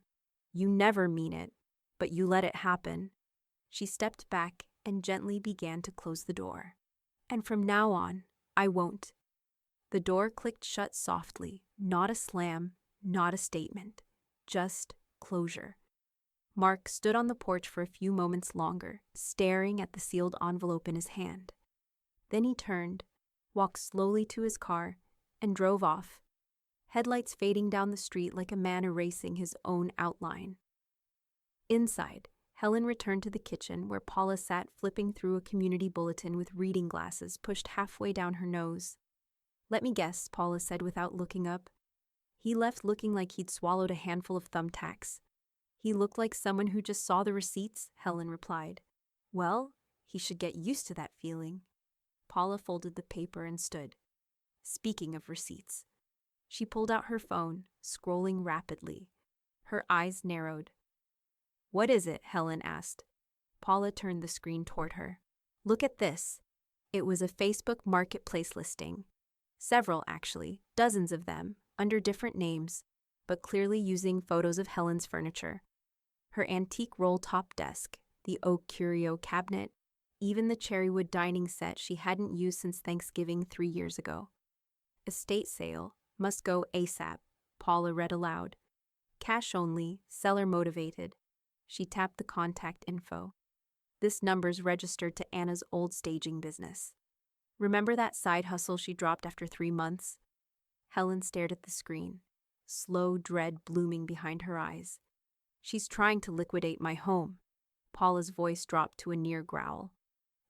You never mean it, but you let it happen. She stepped back and gently began to close the door. And from now on, I won't. The door clicked shut softly, not a slam, not a statement, just closure. Mark stood on the porch for a few moments longer, staring at the sealed envelope in his hand. Then he turned, walked slowly to his car, and drove off, headlights fading down the street like a man erasing his own outline. Inside, Helen returned to the kitchen where Paula sat flipping through a community bulletin with reading glasses pushed halfway down her nose. Let me guess, Paula said without looking up. He left looking like he'd swallowed a handful of thumbtacks. He looked like someone who just saw the receipts, Helen replied. Well, He should get used to that feeling. Paula folded the paper and stood. Speaking of receipts. She pulled out her phone, scrolling rapidly. Her eyes narrowed. "What is it?" Helen asked. Paula turned the screen toward her. "Look at this." It was a Facebook Marketplace listing. Several, actually, dozens of them, under different names, but clearly using photos of Helen's furniture. Her antique roll-top desk, the oak curio cabinet, even the cherrywood dining set she hadn't used since Thanksgiving 3 years ago. "Estate sale, must go ASAP," Paula read aloud. "Cash only, seller motivated." She tapped the contact info. "This number's registered to Anna's old staging business. Remember that side hustle she dropped after 3 months?" Helen stared at the screen, slow dread blooming behind her eyes. "She's trying to liquidate my home." Paula's voice dropped to a near growl.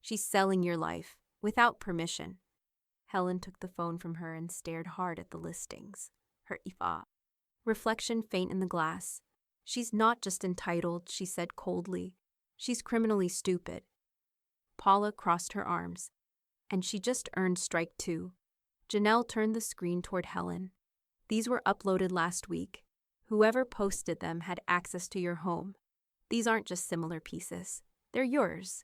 "She's selling your life, without permission." Helen took the phone from her and stared hard at the listings. Her reflection faint in the glass. "She's not just entitled," she said coldly. "She's criminally stupid." Paula crossed her arms. "And she just earned strike 2. Janelle turned the screen toward Helen. "These were uploaded last week. Whoever posted them had access to your home. These aren't just similar pieces. They're yours."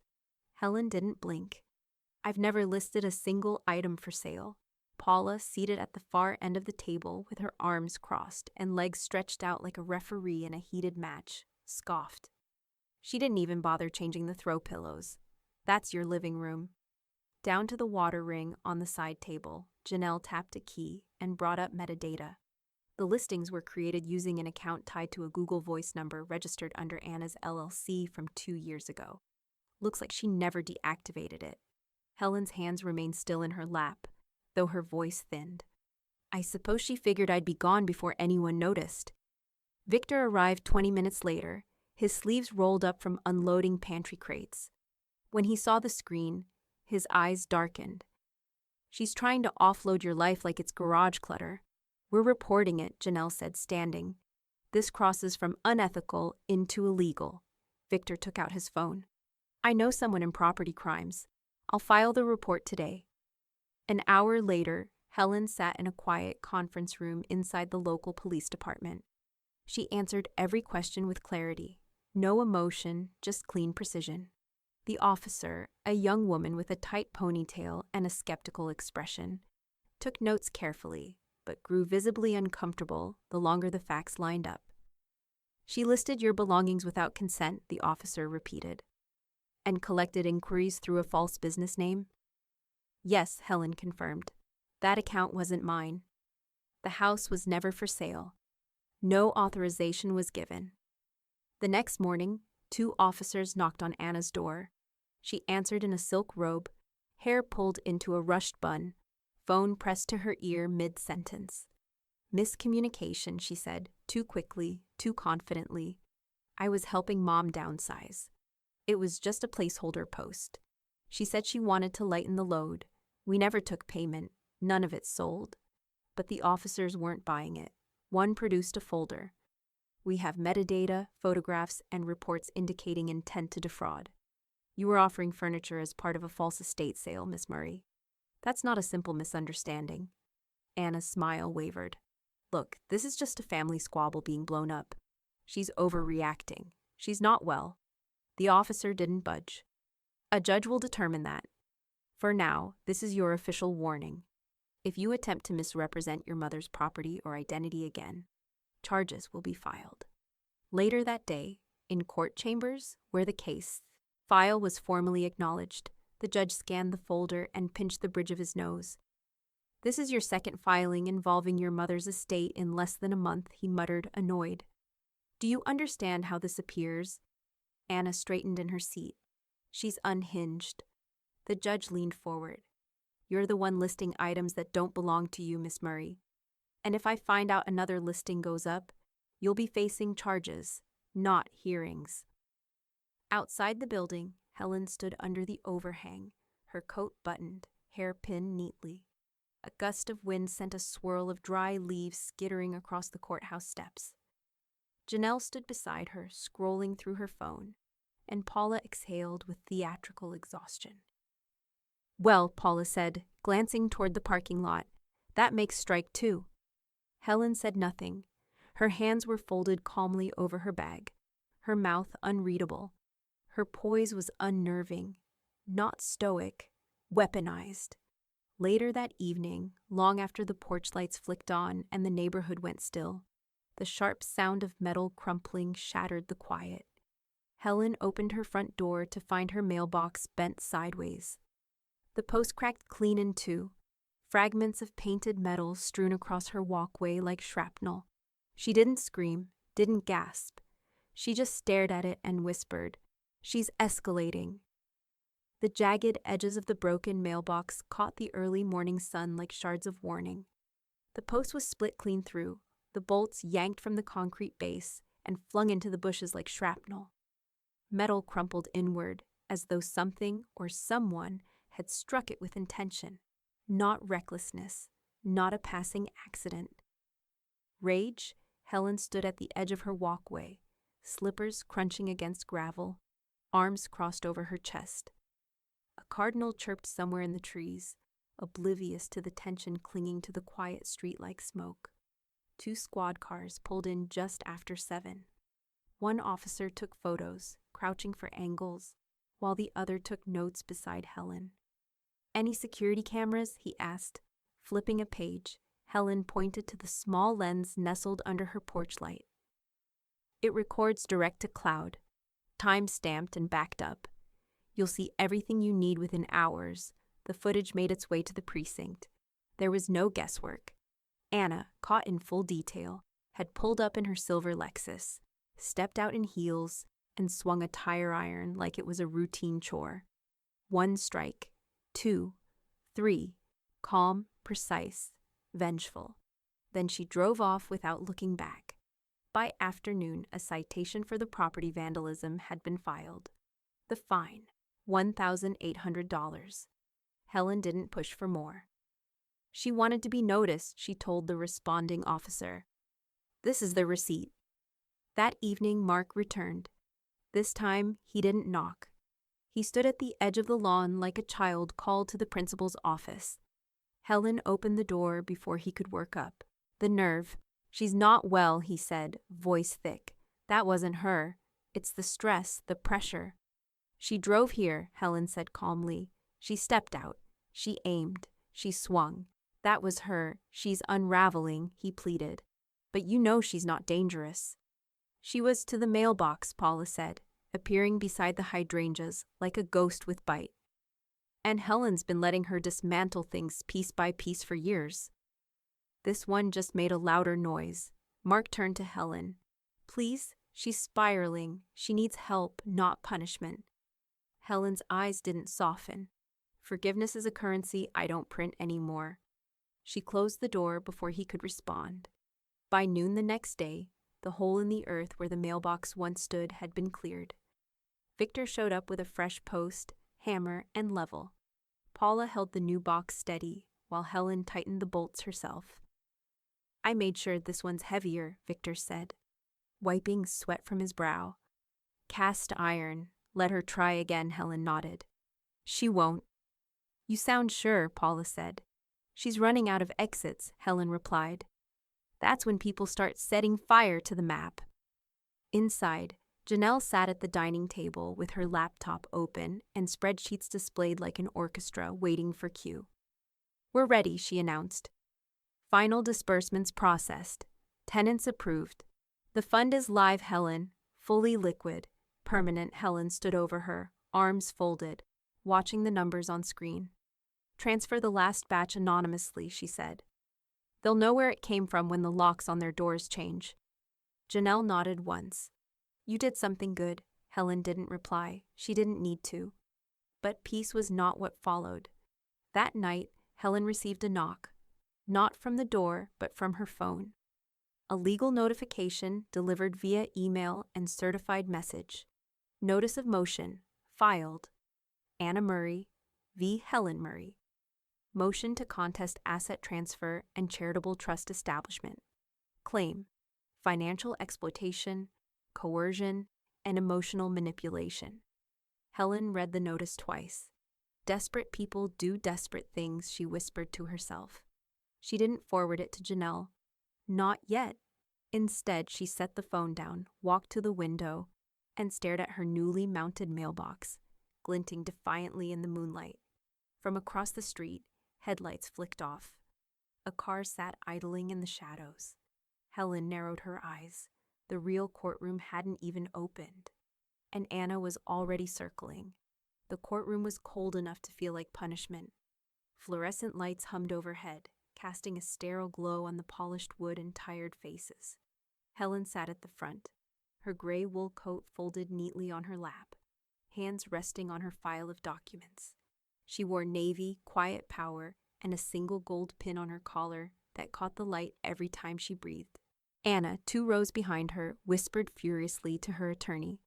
Helen didn't blink. "I've never listed a single item for sale." Paula, seated at the far end of the table with her arms crossed and legs stretched out like a referee in a heated match, scoffed. "She didn't even bother changing the throw pillows. That's your living room." Down to the water ring on the side table, Janelle tapped a key and brought up metadata. The listings were created using an account tied to a Google Voice number registered under Anna's LLC from 2 years ago. Looks like she never deactivated it. Helen's hands remained still in her lap, though her voice thinned. "I suppose she figured I'd be gone before anyone noticed." Victor arrived 20 minutes later, his sleeves rolled up from unloading pantry crates. When he saw the screen, his eyes darkened. "She's trying to offload your life like it's garage clutter." "We're reporting it," Janelle said, standing. "This crosses from unethical into illegal." Victor took out his phone. "I know someone in property crimes. I'll file the report today." An hour later, Helen sat in a quiet conference room inside the local police department. She answered every question with clarity. No emotion, just clean precision. The officer, a young woman with a tight ponytail and a skeptical expression, took notes carefully, but grew visibly uncomfortable the longer the facts lined up. "She listed your belongings without consent," the officer repeated. "And collected inquiries through a false business name?" "Yes," Helen confirmed. "That account wasn't mine. The house was never for sale. No authorization was given." The next morning, 2 officers knocked on Anna's door. She answered in a silk robe, hair pulled into a rushed bun, phone pressed to her ear mid-sentence. "Miscommunication," she said, too quickly, too confidently. "I was helping Mom downsize. It was just a placeholder post. She said she wanted to lighten the load. We never took payment. None of it sold." But the officers weren't buying it. One produced a folder. "We have metadata, photographs, and reports indicating intent to defraud. You were offering furniture as part of a false estate sale, Miss Murray. That's not a simple misunderstanding." Anna's smile wavered. "Look, this is just a family squabble being blown up. She's overreacting. She's not well." The officer didn't budge. "A judge will determine that. For now, this is your official warning. If you attempt to misrepresent your mother's property or identity again, charges will be filed." Later that day, in court chambers, where the case file was formally acknowledged, the judge scanned the folder and pinched the bridge of his nose. "This is your second filing involving your mother's estate in less than a month," he muttered, annoyed. "Do you understand how this appears?" Anna straightened in her seat. "She's unhinged." The judge leaned forward. "You're the one listing items that don't belong to you, Miss Murray. And if I find out another listing goes up, you'll be facing charges, not hearings." Outside the building, Helen stood under the overhang, her coat buttoned, hair pinned neatly. A gust of wind sent a swirl of dry leaves skittering across the courthouse steps. Janelle stood beside her, scrolling through her phone. and Paula exhaled with theatrical exhaustion. "Well," Paula said, glancing toward the parking lot, "that makes strike two." Helen said nothing. Her hands were folded calmly over her bag, her mouth unreadable. Her poise was unnerving, not stoic, weaponized. Later that evening, long after the porch lights flicked on and the neighborhood went still, the sharp sound of metal crumpling shattered the quiet. Helen opened her front door to find her mailbox bent sideways. The post cracked clean in two, fragments of painted metal strewn across her walkway like shrapnel. She didn't scream, didn't gasp. She just stared at it and whispered, "She's escalating." The jagged edges of the broken mailbox caught the early morning sun like shards of warning. The post was split clean through, the bolts yanked from the concrete base and flung into the bushes like shrapnel. Metal crumpled inward, as though something or someone had struck it with intention, not recklessness, not a passing accident. Rage, Helen stood at the edge of her walkway, slippers crunching against gravel, arms crossed over her chest. A cardinal chirped somewhere in the trees, oblivious to the tension clinging to the quiet street like smoke. 2 squad cars pulled in just after 7. One officer took photos, crouching for angles, while the other took notes beside Helen. "Any security cameras?" he asked. Flipping a page, Helen pointed to the small lens nestled under her porch light. "It records direct to cloud, time-stamped and backed up. You'll see everything you need within hours." The footage made its way to the precinct. There was no guesswork. Anna, caught in full detail, had pulled up in her silver Lexus, stepped out in heels, and swung a tire iron like it was a routine chore. 1 strike, 2, 3, calm, precise, vengeful. Then she drove off without looking back. By afternoon, a citation for the property vandalism had been filed. The fine, $1,800. Helen didn't push for more. She wanted to be noticed, she told the responding officer. "This is the receipt." That evening, Mark returned. This time, he didn't knock. He stood at the edge of the lawn like a child called to the principal's office. Helen opened the door before he could work up. The nerve. "She's not well," he said, voice thick. "That wasn't her. It's the stress, the pressure." "She drove here," Helen said calmly. "She stepped out. She aimed. She swung. That was her. She's unraveling," he pleaded. "But you know she's not dangerous." "She was to the mailbox," Paula said, appearing beside the hydrangeas like a ghost with bite. "And Helen's been letting her dismantle things piece by piece for years." This one just made a louder noise. Mark turned to Helen. "Please? She's spiraling. She needs help, not punishment." Helen's eyes didn't soften. "Forgiveness is a currency I don't print anymore." She closed the door before he could respond. By noon the next day, the hole in the earth where the mailbox once stood had been cleared. Victor showed up with a fresh post, hammer, and level. Paula held the new box steady, while Helen tightened the bolts herself. "I made sure this one's heavier," Victor said, wiping sweat from his brow. "Cast iron. Let her try again," Helen nodded. "She won't." "You sound sure," Paula said. "She's running out of exits," Helen replied. "That's when people start setting fire to the map." Inside, Janelle sat at the dining table with her laptop open and spreadsheets displayed like an orchestra waiting for cue. "We're ready," she announced. "Final disbursements processed. Tenants approved. The fund is live, Helen. Fully liquid. Permanent." Helen stood over her, arms folded, watching the numbers on screen. "Transfer the last batch anonymously," she said. "They'll know where it came from when the locks on their doors change." Janelle nodded once. "You did something good." Helen didn't reply. She didn't need to. But peace was not what followed. That night, Helen received a knock. Not from the door, but from her phone. A legal notification delivered via email and certified message. Notice of motion. Filed. Anna Murray v. Helen Murray. Motion to contest asset transfer and charitable trust establishment. Claim: financial exploitation, coercion, and emotional manipulation. Helen read the notice twice. Desperate people do desperate things, she whispered to herself. She didn't forward it to Janelle. Not yet. Instead, she set the phone down, walked to the window, and stared at her newly mounted mailbox, glinting defiantly in the moonlight. From across the street, headlights flicked off. A car sat idling in the shadows. Helen narrowed her eyes. The real courtroom hadn't even opened, and Anna was already circling. The courtroom was cold enough to feel like punishment. Fluorescent lights hummed overhead, casting a sterile glow on the polished wood and tired faces. Helen sat at the front, her gray wool coat folded neatly on her lap, hands resting on her file of documents. She wore navy, quiet power, and a single gold pin on her collar that caught the light every time she breathed. Anna, 2 rows behind her, whispered furiously to her attorney,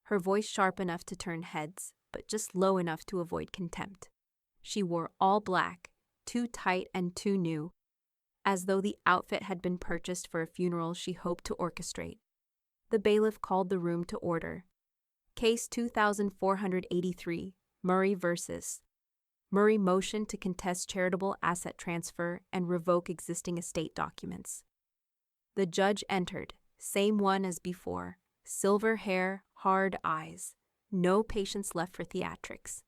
her voice sharp enough to turn heads, but just low enough to avoid contempt. She wore all black, too tight and too new, as though the outfit had been purchased for a funeral she hoped to orchestrate. The bailiff called the room to order. Case 2483, Murray vs. Murray motioned to contest charitable asset transfer and revoke existing estate documents. The judge entered, same one as before, silver hair, hard eyes, no patience left for theatrics.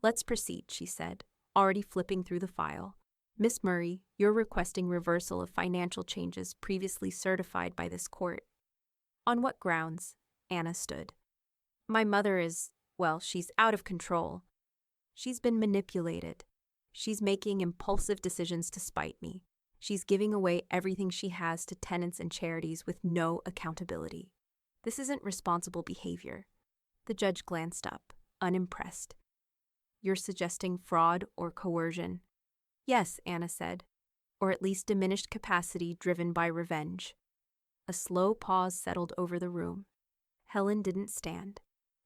Let's proceed, she said, already flipping through the file. Miss Murray, you're requesting reversal of financial changes previously certified by this court. On what grounds? Anna stood. My mother is, well, she's out of control. She's been manipulated. She's making impulsive decisions to spite me. She's giving away everything she has to tenants and charities with no accountability. This isn't responsible behavior. The judge glanced up, unimpressed. You're suggesting fraud or coercion? Yes, Anna said, or at least diminished capacity driven by revenge. A slow pause settled over the room. Helen didn't stand.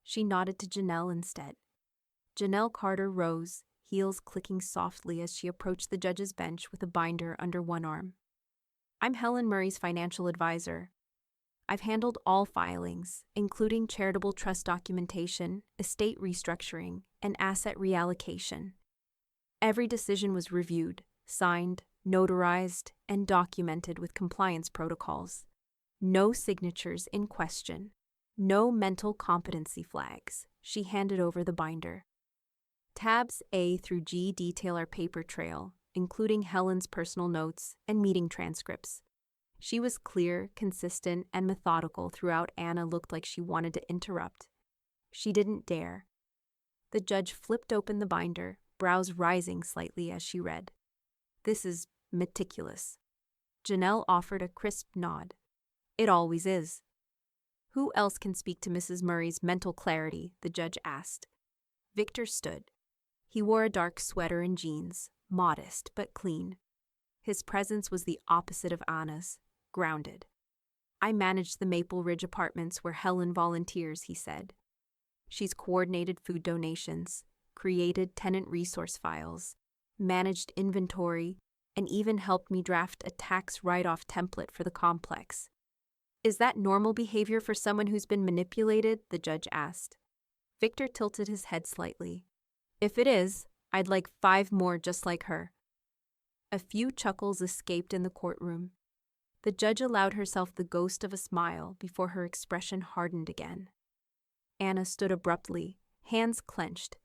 She nodded to Janelle instead. Janelle Carter rose, heels clicking softly as she approached the judge's bench with a binder under one arm. I'm Helen Murray's financial advisor. I've handled all filings, including charitable trust documentation, estate restructuring, and asset reallocation. Every decision was reviewed, signed, notarized, and documented with compliance protocols. No signatures in question. No mental competency flags. She handed over the binder. Tabs A through G detail our paper trail, including Helen's personal notes and meeting transcripts. She was clear, consistent, and methodical throughout. Anna looked like she wanted to interrupt. She didn't dare. The judge flipped open the binder, brows rising slightly as she read. This is meticulous. Janelle offered a crisp nod. It always is. Who else can speak to Mrs. Murray's mental clarity? The judge asked. Victor stood. He wore a dark sweater and jeans, modest but clean. His presence was the opposite of Anna's, grounded. I manage the Maple Ridge apartments where Helen volunteers, he said. She's coordinated food donations, created tenant resource files, managed inventory, and even helped me draft a tax write-off template for the complex. Is that normal behavior for someone who's been manipulated? The judge asked. Victor tilted his head slightly. If it is, I'd like 5 more just like her. A few chuckles escaped in the courtroom. The judge allowed herself the ghost of a smile before her expression hardened again. Anna stood abruptly, hands clenched.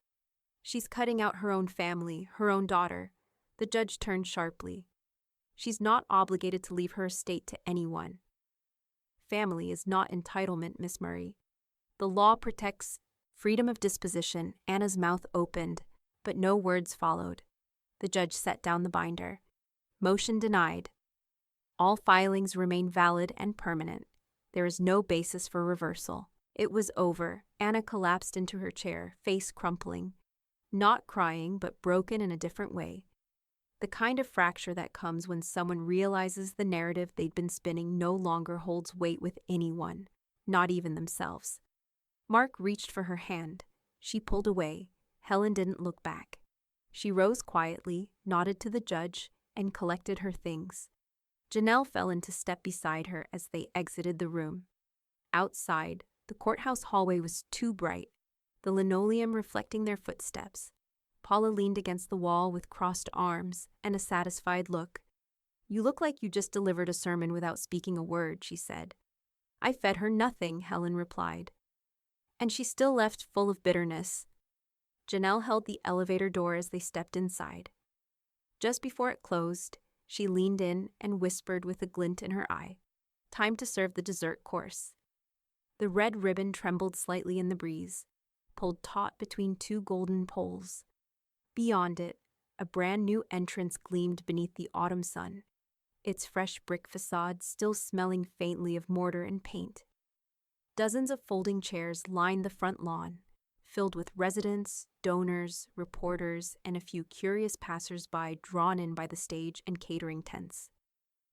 She's cutting out her own family, her own daughter. The judge turned sharply. She's not obligated to leave her estate to anyone. Family is not entitlement, Miss Murray. The law protects freedom of disposition. Anna's mouth opened, but no words followed. The judge set down the binder. Motion denied. All filings remain valid and permanent. There is no basis for reversal. It was over. Anna collapsed into her chair, face crumpling. Not crying, but broken in a different way. The kind of fracture that comes when someone realizes the narrative they'd been spinning no longer holds weight with anyone, not even themselves. Mark reached for her hand. She pulled away. Helen didn't look back. She rose quietly, nodded to the judge, and collected her things. Janelle fell into step beside her as they exited the room. Outside, The courthouse hallway was too bright, the linoleum reflecting their footsteps. Paula leaned against the wall with crossed arms and a satisfied look. "You look like you just delivered a sermon without speaking a word," she said. "I fed her nothing," Helen replied. And she still left full of bitterness. Janelle held the elevator door as they stepped inside. Just before it closed, she leaned in and whispered with a glint in her eye, "Time to serve the dessert course." The red ribbon trembled slightly in the breeze, pulled taut between two golden poles. Beyond it, a brand new entrance gleamed beneath the autumn sun, its fresh brick facade still smelling faintly of mortar and paint. Dozens of folding chairs lined the front lawn, filled with residents, donors, reporters, and a few curious passers-by drawn in by the stage and catering tents.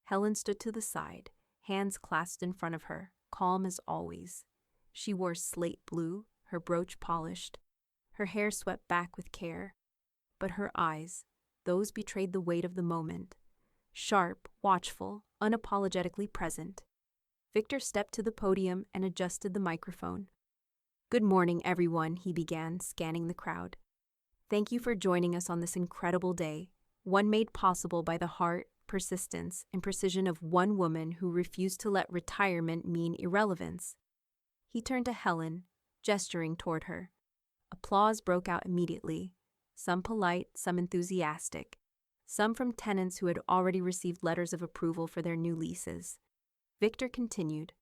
Helen stood to the side, hands clasped in front of her, calm as always. She wore slate blue, her brooch polished, her hair swept back with care. But her eyes, those betrayed the weight of the moment. Sharp, watchful, unapologetically present. Victor stepped to the podium and adjusted the microphone. "Good morning, everyone," he began, scanning the crowd. "Thank you for joining us on this incredible day, one made possible by the heart, persistence, and precision of one woman who refused to let retirement mean irrelevance." He turned to Helen, gesturing toward her. Applause broke out immediately, some polite, some enthusiastic, some from tenants who had already received letters of approval for their new leases. Victor continued.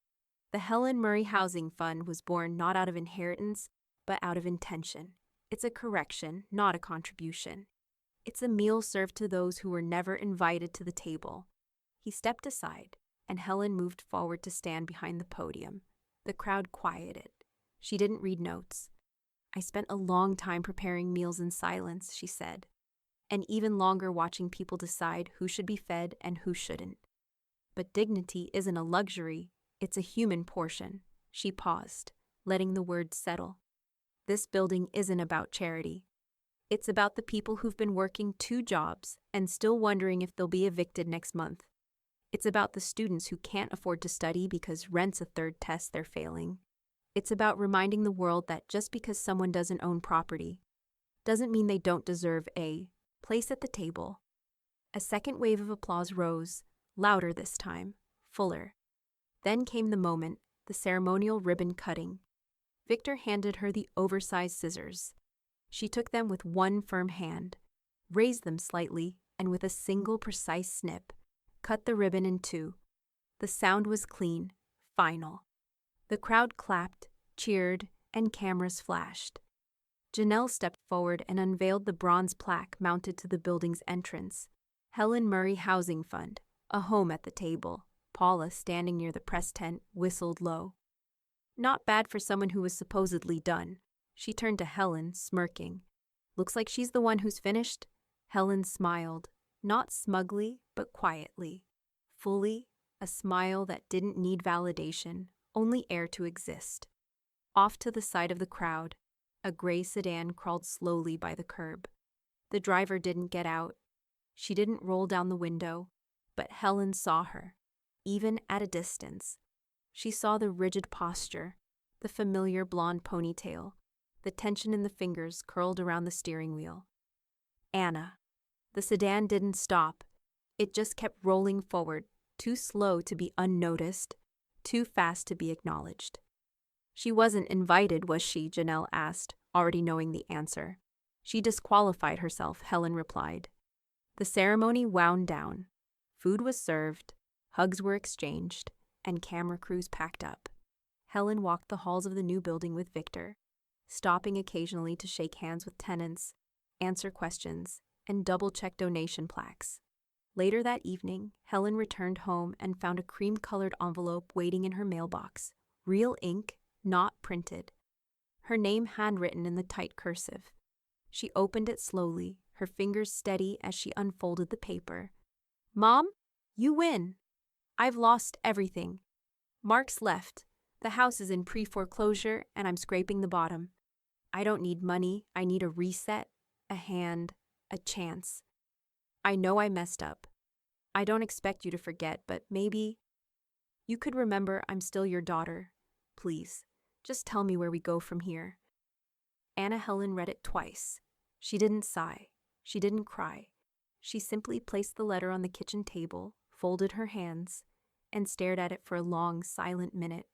"The Helen Murray Housing Fund was born not out of inheritance, but out of intention. It's a correction, not a contribution. It's a meal served to those who were never invited to the table." He stepped aside, and Helen moved forward to stand behind the podium. The crowd quieted. She didn't read notes. "I spent a long time preparing meals in silence," she said, "and even longer watching people decide who should be fed and who shouldn't. But dignity isn't a luxury, it's a human portion." She paused, letting the words settle. "This building isn't about charity. It's about the people who've been working 2 jobs and still wondering if they'll be evicted next month. It's about the students who can't afford to study because rent's a third test they're failing. It's about reminding the world that just because someone doesn't own property doesn't mean they don't deserve a place at the table." A second wave of applause rose, louder this time, fuller. Then came the moment, the ceremonial ribbon cutting. Victor handed her the oversized scissors. She took them with one firm hand, raised them slightly, and with a single precise snip, cut the ribbon in 2. The sound was clean, final. The crowd clapped, cheered, and cameras flashed. Janelle stepped forward and unveiled the bronze plaque mounted to the building's entrance. "Helen Murray Housing Fund, a home at the table." Paula, standing near the press tent, whistled low. "Not bad for someone who was supposedly done." She turned to Helen, smirking. "Looks like she's the one who's finished." Helen smiled, not smugly, but quietly. Fully, a smile that didn't need validation, only air to exist. Off to the side of the crowd, a gray sedan crawled slowly by the curb. The driver didn't get out. She didn't roll down the window, but Helen saw her, even at a distance. She saw the rigid posture, the familiar blonde ponytail, the tension in the fingers curled around the steering wheel. Anna. The sedan didn't stop. It just kept rolling forward, too slow to be unnoticed, too fast to be acknowledged. "She wasn't invited, was she?" Janelle asked, already knowing the answer. "She disqualified herself," Helen replied. The ceremony wound down. Food was served, hugs were exchanged, and camera crews packed up. Helen walked the halls of the new building with Victor, stopping occasionally to shake hands with tenants, answer questions, and double-check donation plaques. Later that evening, Helen returned home and found a cream-colored envelope waiting in her mailbox. Real ink, not printed. Her name handwritten in the tight cursive. She opened it slowly, her fingers steady as she unfolded the paper. "Mom, you win. I've lost everything. Mark's left. The house is in pre-foreclosure, and I'm scraping the bottom. I don't need money. I need a reset, a hand, a chance. I know I messed up. I don't expect you to forget, but maybe you could remember I'm still your daughter. Please, Just tell me where we go from here. Anna Helen read it twice. She didn't sigh. She didn't cry. She simply placed the letter on the kitchen table, folded her hands, and stared at it for a long, silent minute,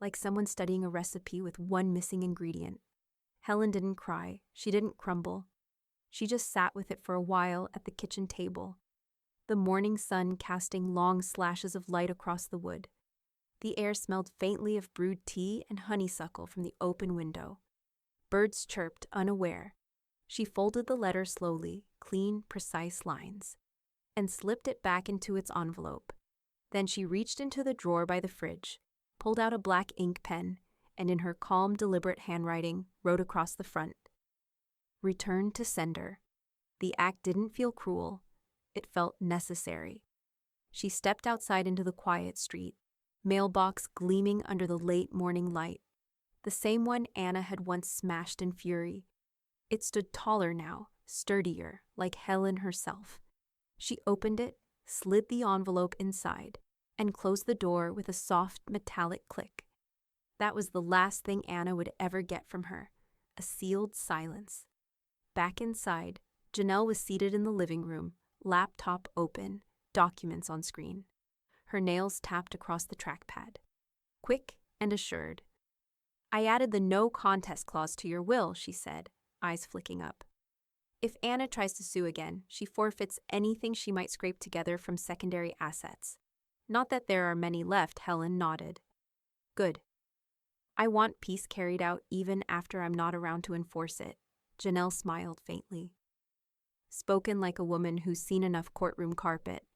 like someone studying a recipe with one missing ingredient. Helen didn't cry. She didn't crumble. She just sat with it for a while at the kitchen table, the morning sun casting long slashes of light across the wood. The air smelled faintly of brewed tea and honeysuckle from the open window. Birds chirped, unaware. She folded the letter slowly, clean, precise lines, and slipped it back into its envelope. Then she reached into the drawer by the fridge, pulled out a black ink pen, and in her calm, deliberate handwriting, wrote across the front, "Return to sender." The act didn't feel cruel. It felt necessary. She stepped outside into the quiet street, mailbox gleaming under the late morning light, the same one Anna had once smashed in fury. It stood taller now, sturdier, like Helen herself. She opened it, slid the envelope inside, and closed the door with a soft, metallic click. That was the last thing Anna would ever get from her, a sealed silence. Back inside, Janelle was seated in the living room, laptop open, documents on screen. Her nails tapped across the trackpad. Quick and assured. "I added the no contest clause to your will," she said, eyes flicking up. "If Anna tries to sue again, she forfeits anything she might scrape together from secondary assets. Not that there are many left," Helen nodded. "Good. I want peace carried out even after I'm not around to enforce it." Janelle smiled faintly. Spoken like a woman who's seen enough courtroom carpet.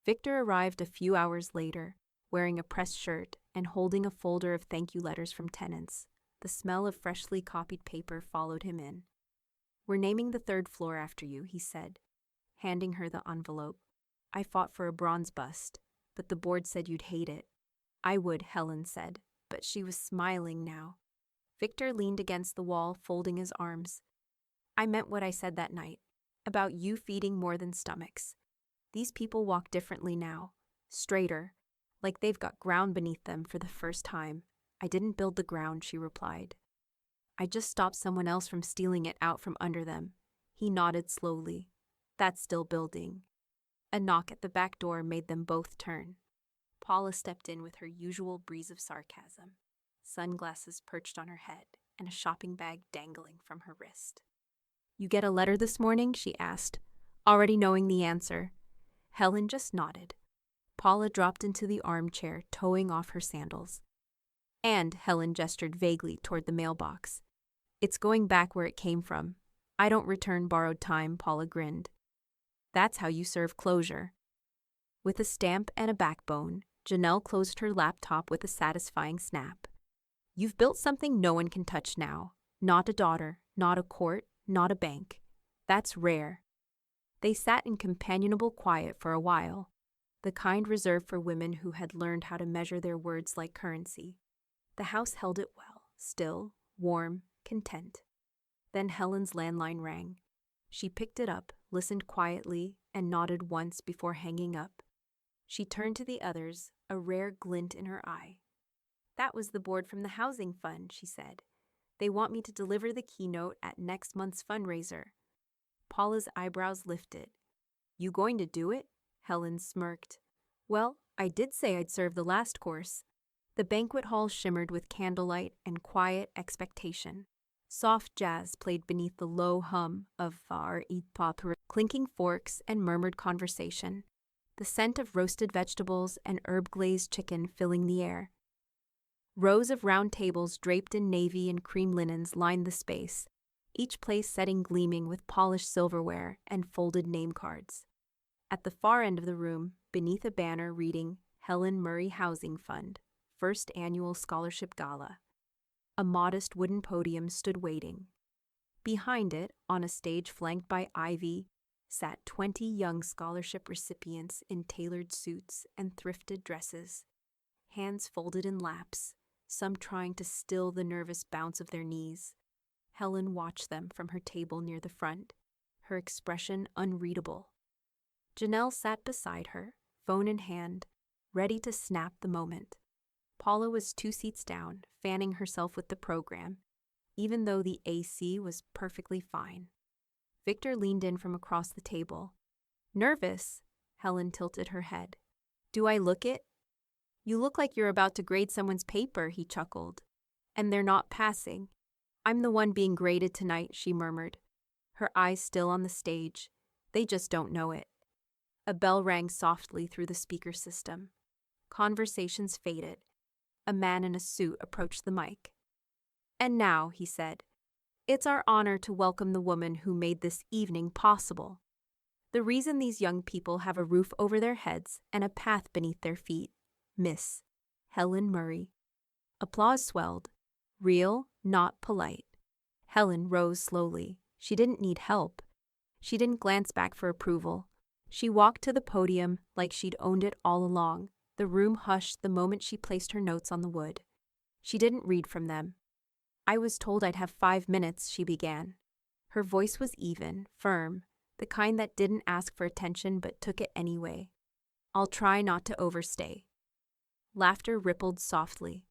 Victor arrived a few hours later, wearing a pressed shirt and holding a folder of thank you letters from tenants. The smell of freshly copied paper followed him in. "We're naming the 3rd floor after you," he said, handing her the envelope. "I fought for a bronze bust, but the board said you'd hate it." "I would," Helen said, but she was smiling now. Victor leaned against the wall, folding his arms. "I meant what I said that night, about you feeding more than stomachs. These people walk differently now, straighter, like they've got ground beneath them for the first time." "I didn't build the ground," she replied. "I just stopped someone else from stealing it out from under them." He nodded slowly. "That's still building." A knock at the back door made them both turn. Paula stepped in with her usual breeze of sarcasm, sunglasses perched on her head and a shopping bag dangling from her wrist. "You get a letter this morning?" she asked, already knowing the answer. Helen just nodded. Paula dropped into the armchair, toeing off her sandals. "And," Helen gestured vaguely toward the mailbox, "it's going back where it came from." "I don't return borrowed time," Paula grinned. "That's how you serve closure." With a stamp and a backbone, Janelle closed her laptop with a satisfying snap. "You've built something no one can touch now. Not a daughter, not a court, not a bank. That's rare." They sat in companionable quiet for a while, the kind reserved for women who had learned how to measure their words like currency. The house held it well, still, warm, content. Then Helen's landline rang. She picked it up, listened quietly, and nodded once before hanging up. She turned to the others, a rare glint in her eye. "That was the board from the housing fund," she said. "They want me to deliver the keynote at next month's fundraiser." Paula's eyebrows lifted. "You going to do it?" Helen smirked. "Well, I did say I'd serve the last course." The banquet hall shimmered with candlelight and quiet expectation. Soft jazz played beneath the low hum of var et pop, clinking forks and murmured conversation, the scent of roasted vegetables and herb-glazed chicken filling the air. Rows of round tables draped in navy and cream linens lined the space, each place setting gleaming with polished silverware and folded name cards. At the far end of the room, beneath a banner reading Helen Murray Housing Fund, First Annual Scholarship Gala, a modest wooden podium stood waiting. Behind it, on a stage flanked by ivy, sat 20 young scholarship recipients in tailored suits and thrifted dresses, hands folded in laps, some trying to still the nervous bounce of their knees. Helen watched them from her table near the front, her expression unreadable. Janelle sat beside her, phone in hand, ready to snap the moment. Paula was 2 seats down, fanning herself with the program, even though the AC was perfectly fine. Victor leaned in from across the table. Nervous? Helen tilted her head. Do I look it? You look like you're about to grade someone's paper, he chuckled. And they're not passing. I'm the one being graded tonight, she murmured, her eyes still on the stage. They just don't know it. A bell rang softly through the speaker system. Conversations faded. A man in a suit approached the mic. And now, he said, it's our honor to welcome the woman who made this evening possible. The reason these young people have a roof over their heads and a path beneath their feet, Miss Helen Murray. Applause swelled. Real, not polite. Helen rose slowly. She didn't need help. She didn't glance back for approval. She walked to the podium like she'd owned it all along. The room hushed the moment she placed her notes on the wood. She didn't read from them. I was told I'd have 5 minutes, she began. Her voice was even, firm, the kind that didn't ask for attention but took it anyway. I'll try not to overstay. Laughter rippled softly.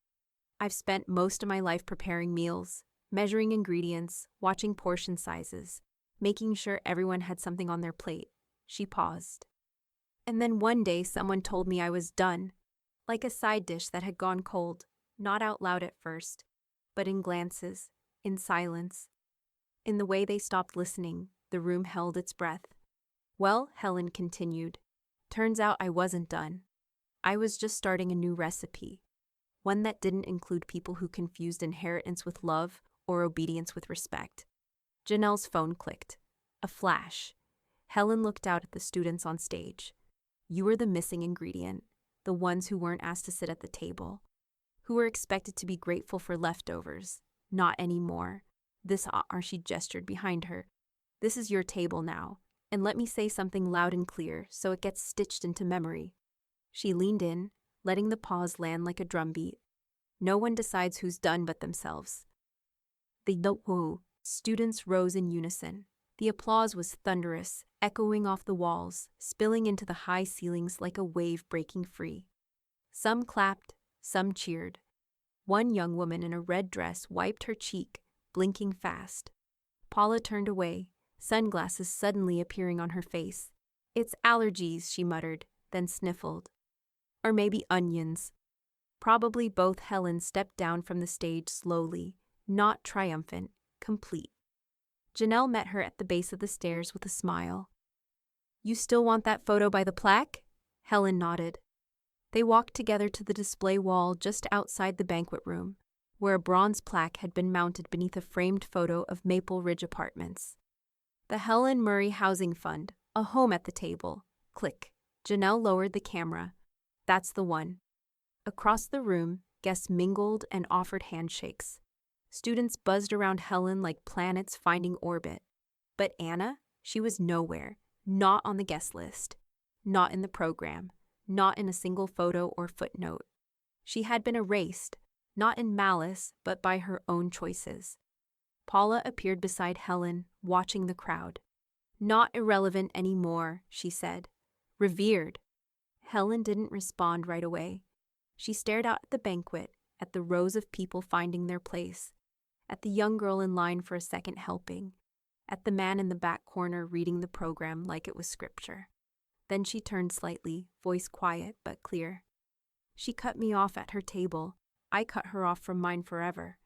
I've spent most of my life preparing meals, measuring ingredients, watching portion sizes, making sure everyone had something on their plate. She paused. And then one day someone told me I was done, like a side dish that had gone cold, not out loud at first, but in glances, in silence. In the way they stopped listening, the room held its breath. Well, Helen continued, turns out I wasn't done. I was just starting a new recipe, one that didn't include people who confused inheritance with love or obedience with respect. Janelle's phone clicked. A flash. Helen looked out at the students on stage. You were the missing ingredient, the ones who weren't asked to sit at the table, who were expected to be grateful for leftovers. Not anymore. She gestured behind her. This is your table now, and let me say something loud and clear so it gets stitched into memory. She leaned in, letting the pause land like a drumbeat. No one decides who's done but themselves. The students rose in unison. The applause was thunderous, echoing off the walls, spilling into the high ceilings like a wave breaking free. Some clapped, some cheered. One young woman in a red dress wiped her cheek, blinking fast. Paula turned away, sunglasses suddenly appearing on her face. It's allergies, she muttered, then sniffled. Or maybe onions. Probably both. Helen stepped down from the stage slowly, not triumphant, complete. Janelle met her at the base of the stairs with a smile. You still want that photo by the plaque? Helen nodded. They walked together to the display wall just outside the banquet room, where a bronze plaque had been mounted beneath a framed photo of Maple Ridge Apartments. The Helen Murray Housing Fund, a home at the table. Click. Janelle lowered the camera. That's the one. Across the room, guests mingled and offered handshakes. Students buzzed around Helen like planets finding orbit. But Anna, she was nowhere, not on the guest list, not in the program, not in a single photo or footnote. She had been erased, not in malice, but by her own choices. Paula appeared beside Helen, watching the crowd. Not irrelevant anymore, she said. Revered. Helen didn't respond right away. She stared out at the banquet, at the rows of people finding their place, at the young girl in line for a second helping, at the man in the back corner reading the program like it was scripture. Then she turned slightly, voice quiet but clear. She cut me off at her table. I cut her off from mine forever.